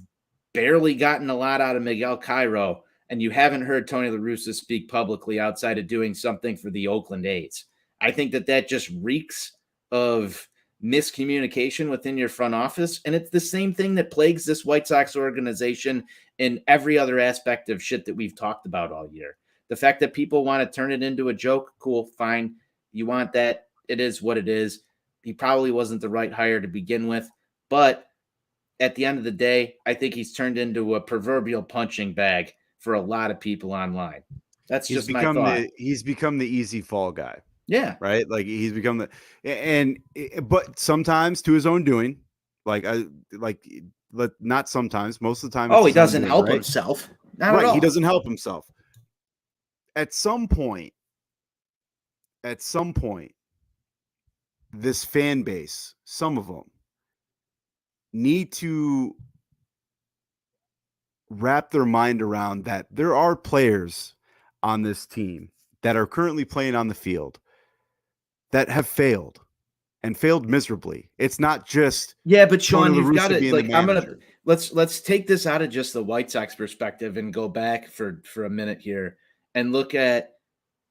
barely gotten a lot out of Miguel Cairo. and you haven't heard Tony La Russa speak publicly outside of doing something for the Oakland A's. I think that just reeks of miscommunication within your front office. And it's the same thing that plagues this White Sox organization in every other aspect of shit that we've talked about all year. The fact that people want to turn it into a joke, cool, fine. You want that. It is what it is. He probably wasn't the right hire to begin with. But at the end of the day, I think he's turned into a proverbial punching bag for a lot of people online. That's just my thought. He's become the easy fall guy. Yeah. Right. Like he's become but sometimes to his own doing, not sometimes, most of the time. Oh, he doesn't help himself. Not at all. He doesn't help himself. At some point, this fan base, some of them, need to wrap their mind around that there are players on this team that are currently playing on the field that have failed and failed miserably. It's not just but Sean, you've got it. Like let's take this out of just the White Sox perspective and go back for a minute here and look at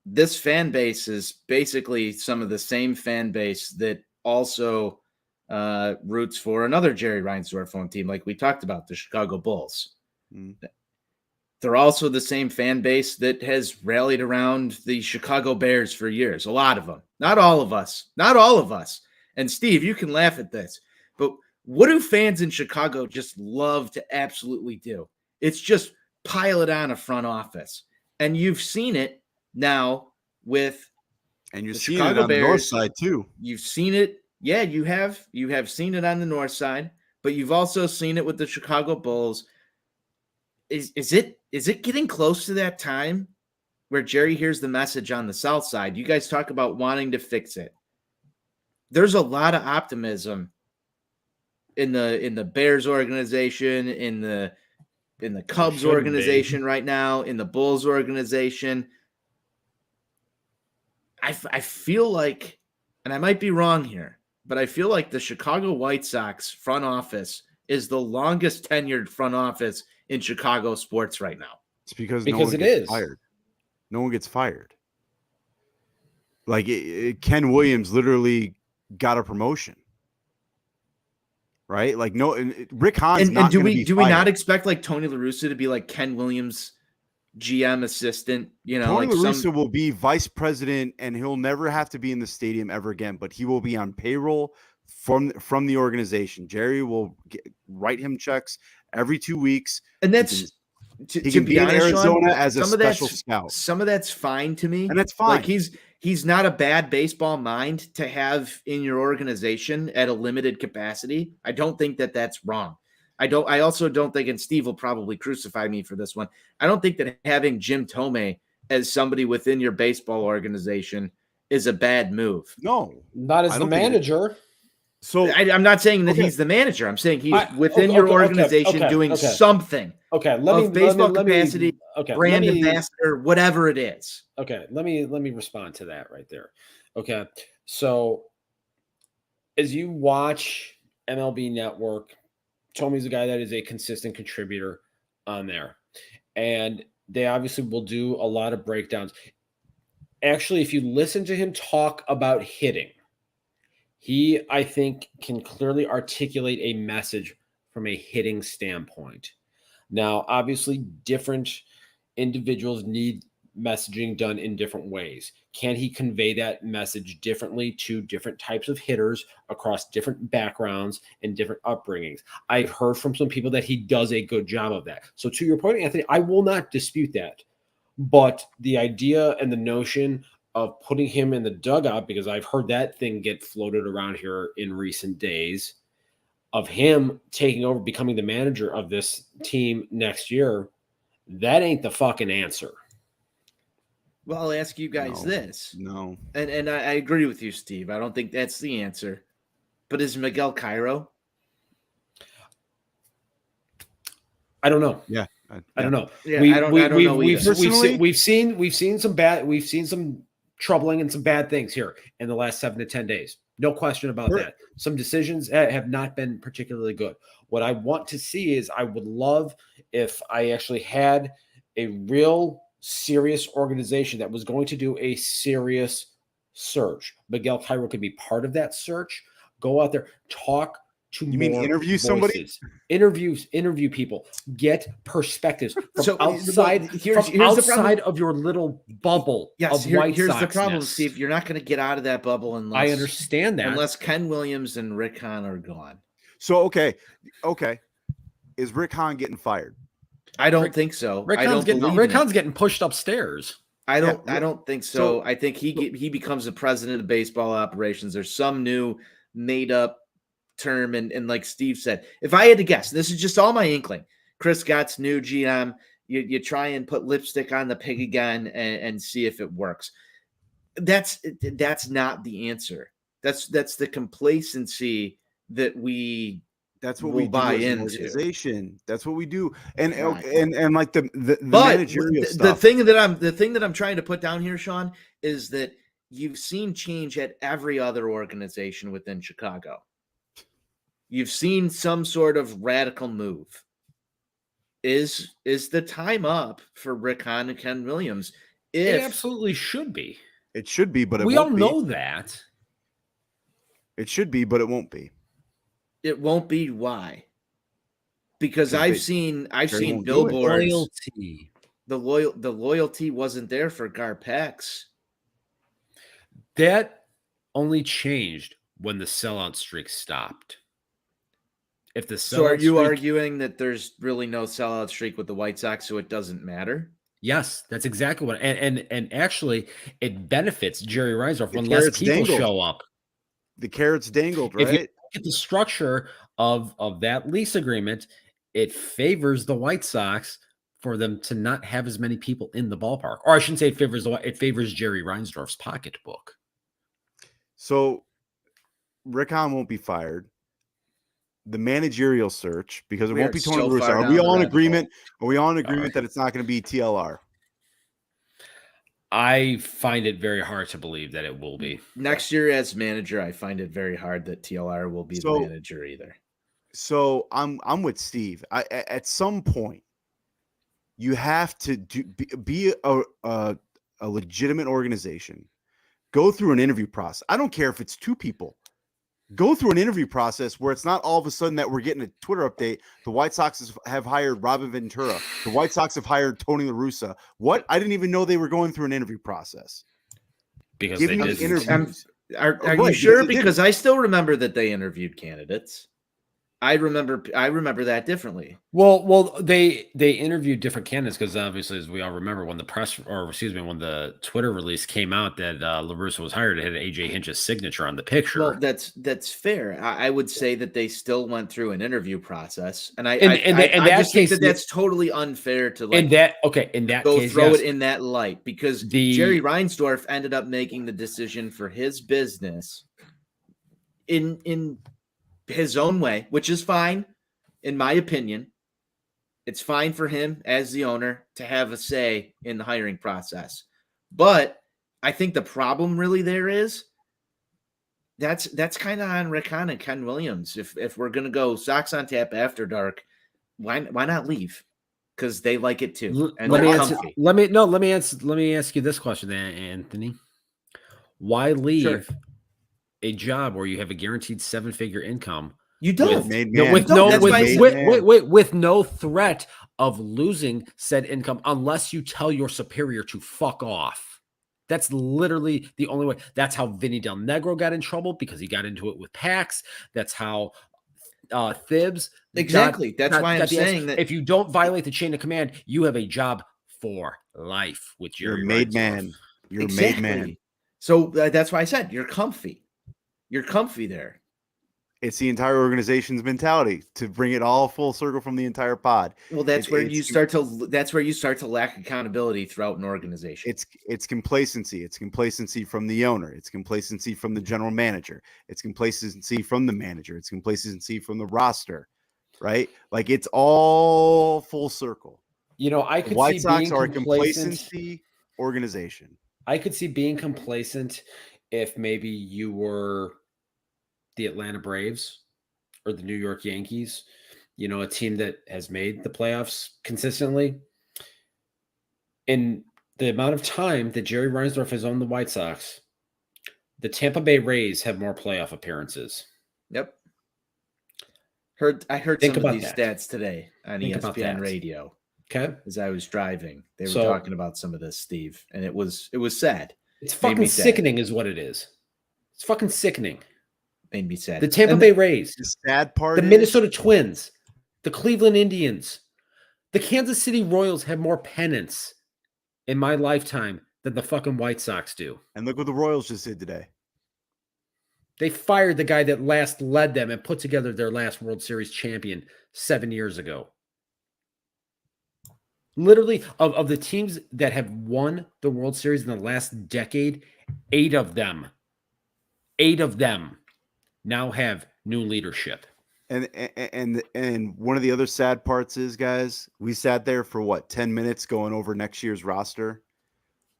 this fan base is basically some of the same fan base that also roots for another Jerry Reinsdorf owned team, like we talked about, the Chicago Bulls. They're also the same fan base that has rallied around the Chicago Bears for years. A lot of them. Not all of us. And Steve, you can laugh at this, but what do fans in Chicago just love to absolutely do? It's just pile it on a front office. And you've seen it now with and you've seen Chicago it on Bears. The north side too. You've seen it. Yeah, you have. You have seen it on the north side, but you've also seen it with the Chicago Bulls. Is it getting close to that time where Jerry hears the message on the south side? You guys talk about wanting to fix it. There's a lot of optimism in the Bears organization, in the Cubs organization right now, in the Bulls organization. I feel like, and I might be wrong here, but I feel like the Chicago White Sox front office is the longest tenured front office in Chicago sports right now. It's because no one gets fired. No one gets fired. Like Ken Williams literally got a promotion, right? Like Rick Hahn's not. And do we not expect like Tony La Russa to be like Ken Williams' GM assistant? You know, Tony La Russa will be vice president, and he'll never have to be in the stadium ever again. But he will be on payroll from the organization. Jerry will write him checks every 2 weeks, and that's he can be in Arizona as a special scout. Some of that's fine to me, and that's fine. Like he's not a bad baseball mind to have in your organization at a limited capacity. I don't think that that's wrong. I also don't think, and Steve will probably crucify me for this one, I don't think that having Jim Thome as somebody within your baseball organization is a bad move. No, not as the manager. So I'm not saying that he's the manager. I'm saying he's within your organization doing something. Okay, let me baseball capacity, brand ambassador, whatever it is. Okay, let me respond to that right there. Okay, so as you watch MLB Network, Tomey's a guy that is a consistent contributor on there, and they obviously will do a lot of breakdowns. Actually, if you listen to him talk about hitting, he, I think, can clearly articulate a message from a hitting standpoint. Now, obviously, different individuals need messaging done in different ways. Can he convey that message differently to different types of hitters across different backgrounds and different upbringings? I've heard from some people that he does a good job of that. So to your point, Anthony, I will not dispute that. But the idea and the notion of putting him in the dugout, because I've heard that thing get floated around here in recent days, of him taking over, becoming the manager of this team next year, that ain't the fucking answer. Well, I'll ask you guys this. No. And I agree with you, Steve. I don't think that's the answer. But is Miguel Cairo? I don't know. Yeah. I don't know. Yeah, I don't know. We've seen some troubling and some bad things here in the last 7 to 10 days. No question about that. Some decisions have not been particularly good. What I want to see is, I would love if I actually had a real serious organization that was going to do a serious search. Miguel Cairo could be part of that search. Go out there, talk to You more mean interview voices. somebody? Interview people, get perspectives from So, outside, here's the outside problem. of your little bubble Yes, of White here's Sox. the problem, Steve. You're not going to get out of that bubble I understand that. unless Ken Williams and Rick Hahn are gone. So okay, is Rick Hahn getting fired? I don't think so. Rick I don't believe Rick in it. Hahn's getting pushed upstairs. I don't Yeah, think so- so. I think he becomes the president of baseball operations. There's some new made up term, and like Steve said, if I had to guess, this is just all my inkling. Chris Gott's new GM. You try and put lipstick on the pig again and see if it works. That's not the answer. That's the complacency that we That's what will we do buy as an into. organization. That's what we do. And Exactly. and like the But managerial the stuff. thing that I'm trying to put down here, Sean, is that you've seen change at every other organization within Chicago. You've seen some sort of radical move. Is the time up for Rick Hahn and Ken Williams? It absolutely should be. It should be, but it We won't all be. know that. It should be, but it won't be. It won't be. Why? Because I've seen won't do it. billboards. Loyalty. The loyalty wasn't there for Garpex. That only changed when the sellout streak stopped. If the So are you streak- arguing that there's really no sellout streak with the White Sox, so it doesn't matter? Yes, that's exactly what. And actually, it benefits Jerry Reinsdorf when carrots less people dangled. show up. The carrots dangled, If you right? look at the structure of that lease agreement, it favors the White Sox for them to not have as many people in the ballpark. Or I shouldn't say it favors Jerry Reinsdorf's pocketbook. So Rick Hahn won't be fired. The managerial search, because it We won't are be Tony so Russo. far Are down we the all in rabbit agreement? Are we all in All agreement right. that it's not going to be TLR? I find it very hard to believe that it will be. Next year as manager, I find it very hard that TLR will be So- the manager either. So I'm with Steve. At some point, you have to be a legitimate organization. Go through an interview process. I don't care if it's two people. Go through an interview process where it's not all of a sudden that we're getting a Twitter update. The White Sox have hired Robin Ventura. The White Sox have hired Tony La Russa. What? I didn't even know they were going through an interview process. Because Give they me the didn't. interviews. Are Right, you sure? because they Because I still remember that they interviewed candidates. I remember that differently. Well, they interviewed different candidates because obviously, as we all remember, when the when the Twitter release came out that La Russa was hired, it had AJ Hinch's signature on the picture. Well, that's fair. I would say that they still went through an interview process, and I just think that that's totally unfair to in that case, throw yes. it in that light because The- Jerry Reinsdorf ended up making the decision for his business in his own way, which is fine, in my opinion. It's fine for him as the owner to have a say in the hiring process. But I think the problem really there is that's kind of on Rick Hahn and Ken Williams. If we're gonna go Sox on Tap after dark, why not leave? Because they like it too. And Let me ask you this question, then, Anthony. Why leave Sure. a job where you have a guaranteed 7-figure income You don't. Made No, man. with No, no that's with, why I said- with no threat of losing said income unless you tell your superior to fuck off. That's literally the only way. That's how Vinny Del Negro got in trouble because he got into it with Pax. That's how Thibs. Exactly. That's why I'm got the answer. saying that if you don't violate the chain of command, you have a job for life with You're Jerry a made Reinsdorf. man. You're a made exactly. man. So that's why I said you're comfy. You're comfy there. It's the entire organization's mentality to bring it all full circle from the entire pod. Well, that's It- where it's- you start to lack accountability throughout an organization. It's complacency. It's complacency from the owner. It's complacency from the general manager. It's complacency from the manager. It's complacency from the roster, right? Like it's all full circle. You know, I The could White see Sox being are a complacent. complacency organization. I could see being complacent if maybe you were the Atlanta Braves or the New York Yankees, you know, a team that has made the playoffs consistently. In the amount of time that Jerry Reinsdorf has owned the White Sox, the Tampa Bay Rays have more playoff appearances. Yep. I heard Think some of about these that. stats today on Think about ESPN that. radio Okay. as I was driving. They were So- talking about some of this, Steve, and it was sad. It's Made fucking me sad. sickening is what it is. It's fucking sickening. Made me sad. The Tampa And Bay Rays, The sad part the is Minnesota Twins, the Cleveland Indians, the Kansas City Royals have more pennants in my lifetime than the fucking White Sox do. and look what the Royals just did today. They fired the guy that last led them and put together their last World Series champion 7 years ago. Literally, of the teams that have won the World Series in the last decade, 8 of them now have new leadership. And one of the other sad parts is, guys, we sat there for what, 10 minutes going over next year's roster.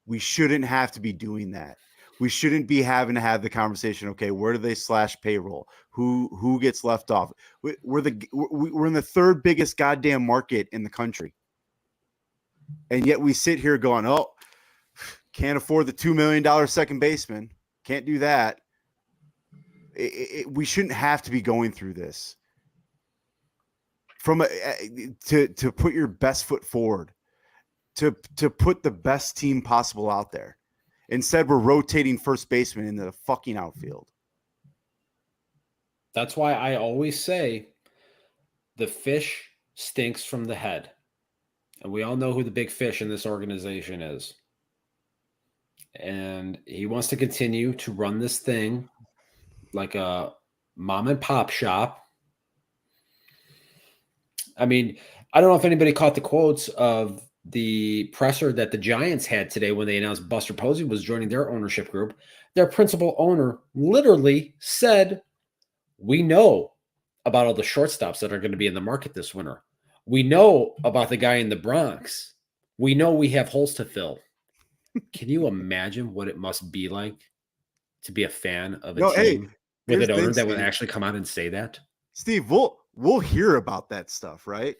We shouldn't have to be doing that. We shouldn't be having to have the conversation. Okay, where do they slash payroll? Who gets left off? We're in the third biggest goddamn market in the country, and yet we sit here going, "Oh, can't afford the $2 million second baseman. Can't do that." We shouldn't have to be going through this. To put your best foot forward, to put the best team possible out there. Instead, we're rotating first baseman into the fucking outfield. That's why I always say the fish stinks from the head. And we all know who the big fish in this organization is. And he wants to continue to run this thing like a mom and pop shop. I mean, I don't know if anybody caught the quotes of the presser that the Giants had today when they announced Buster Posey was joining their ownership group. Their principal owner literally said, "We know about all the shortstops that are going to be in the market this winter. We know about the guy in the Bronx. We know we have holes to fill." Can you imagine what it must be like to be a fan of a team with an owner that would actually come out and say that? Steve, we'll hear about that stuff, right?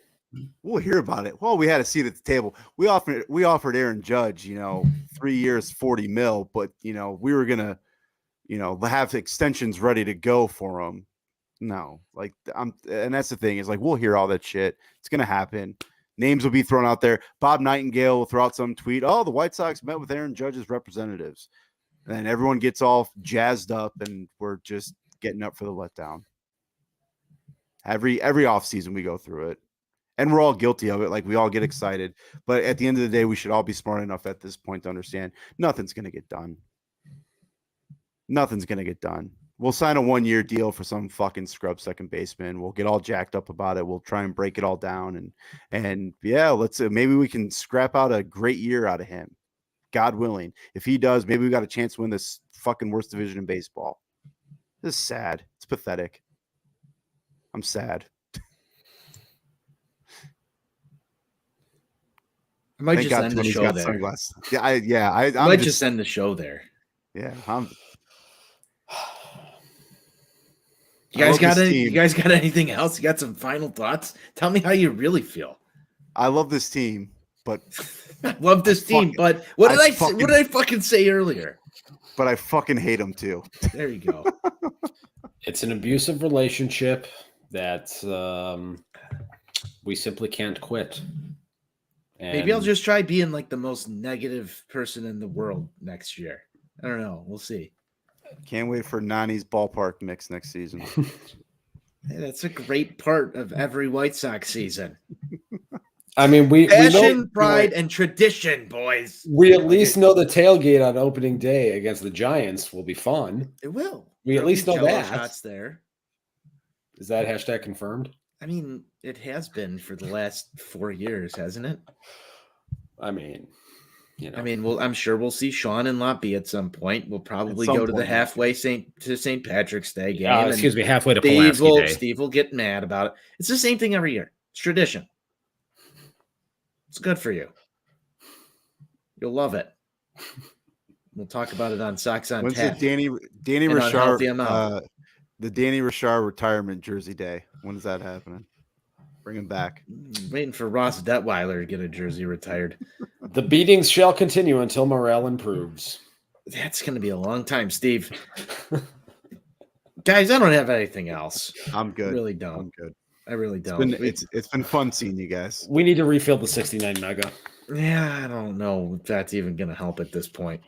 We'll hear about it. Well, we had a seat at the table. We offered Aaron Judge, 3 years, 40 mil, but we were gonna, have extensions ready to go for him. No, and that's the thing is we'll hear all that shit. It's gonna happen. Names will be thrown out there. Bob Nightingale will throw out some tweet. Oh, the White Sox met with Aaron Judge's representatives, and everyone gets all jazzed up, and we're just getting up for the letdown. Every offseason we go through it. And we're all guilty of it. We all get excited. But at the end of the day, we should all be smart enough at this point to understand nothing's going to get done. Nothing's going to get done. We'll sign a 1-year deal for some fucking scrub second baseman. We'll get all jacked up about it. We'll try and break it all down. And yeah, let's maybe we can scrap out a great year out of him. God willing. If he does, maybe we got a chance to win this fucking worst division in baseball. This is sad. It's pathetic. I'm sad. I might just end the show there. Sunglasses. Yeah, I might just end the show there. Yeah, You guys got anything else? You got some final thoughts? Tell me how you really feel. I love this team, but I love this team, but what did I fucking say earlier? But I fucking hate them too. There you go. It's an abusive relationship that we simply can't quit. And maybe I'll just try being the most negative person in the world next year. I don't know. We'll see. Can't wait for Nani's ballpark mix next season. Hey, that's a great part of every White Sox season. I mean, passion, know, pride, and tradition, boys. We at least know the tailgate on opening day against the Giants will be fun. It will. We at least know that. Shots there. Is that hashtag confirmed? I mean, it has been for the last 4 years, hasn't it? I mean, I'm sure we'll see Sean and Loppy at some point. We'll probably go to the halfway St. Patrick's Day game. Halfway to Pulaski Day. Steve will get mad about it. It's the same thing every year. It's tradition. It's good for you. You'll love it. We'll talk about it on Sox on Tap. Danny Richard, the Danny Richard retirement jersey day. When is that happening? Bring him back. Waiting for Ross Detweiler to get a jersey retired. The beatings shall continue until morale improves. That's going to be a long time, Steve. Guys, I don't have anything else. I'm good. I really don't. I'm good. I really don't. It's been fun seeing you guys. We need to refill the 69 mega. Yeah, I don't know if that's even going to help at this point.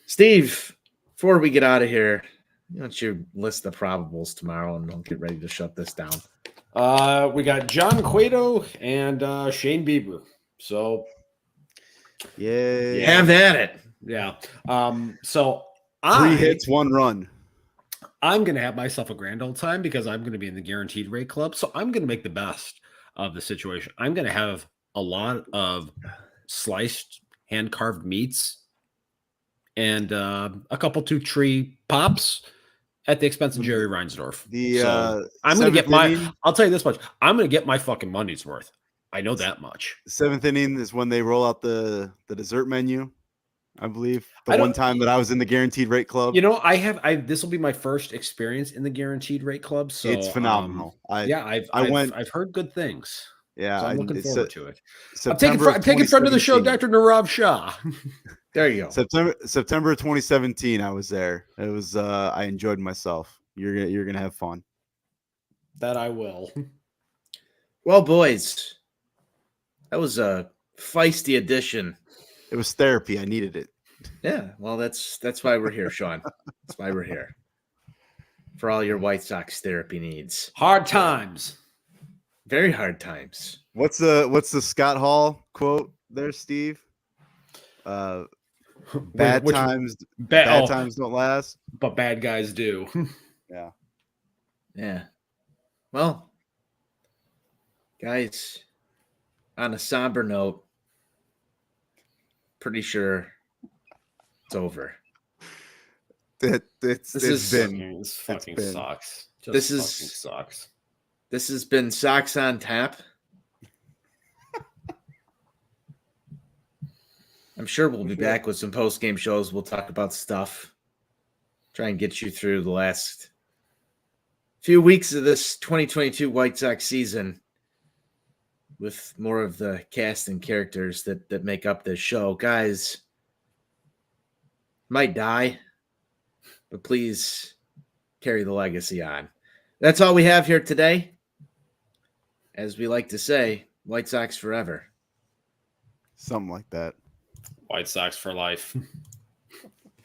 Steve, before we get out of here, why don't you list the probables tomorrow and we'll get ready to shut this down. We got John Cueto and Shane Bieber. So Yeah. Have at it. yeah. So 3 hits, 1 run. I'm going to have myself a grand old time because I'm going to be in the guaranteed rate club. So I'm going to make the best of the situation. I'm going to have a lot of sliced hand carved meats and a couple 2-tree pops at the expense of Jerry Reinsdorf. I'm going to get I'll tell you this much. I'm going to get my fucking money's worth. I know that much. 7th inning is when they roll out the dessert menu. I believe the one time that I was in the guaranteed rate club. You know, this will be my first experience in the guaranteed rate club. So it's phenomenal. I've heard good things. Yeah. So I'm looking forward to it. I'm taking friend of the show, Dr. Narav Shah. There you go. September 2017, I was there. It was I enjoyed myself. You're gonna have fun. That I will. Well, boys, that was a feisty edition. It was therapy. I needed it. Yeah, well, that's why we're here, Sean. That's why we're here. For all your White Sox therapy needs. Hard times. Very hard times. What's the Scott Hall quote there, Steve? Bad times don't last, but bad guys do. Yeah. Yeah. Well, guys, on a somber note, pretty sure it's over. This fucking sucks. Sucks. This has been Sox on Tap. I'm sure we'll be back with some post-game shows. We'll talk about stuff. Try and get you through the last few weeks of this 2022 White Sox season with more of the cast and characters that make up this show. Guys, might die, but please carry the legacy on. That's all we have here today. As we like to say, White Sox forever. Something like that. White Sox for life.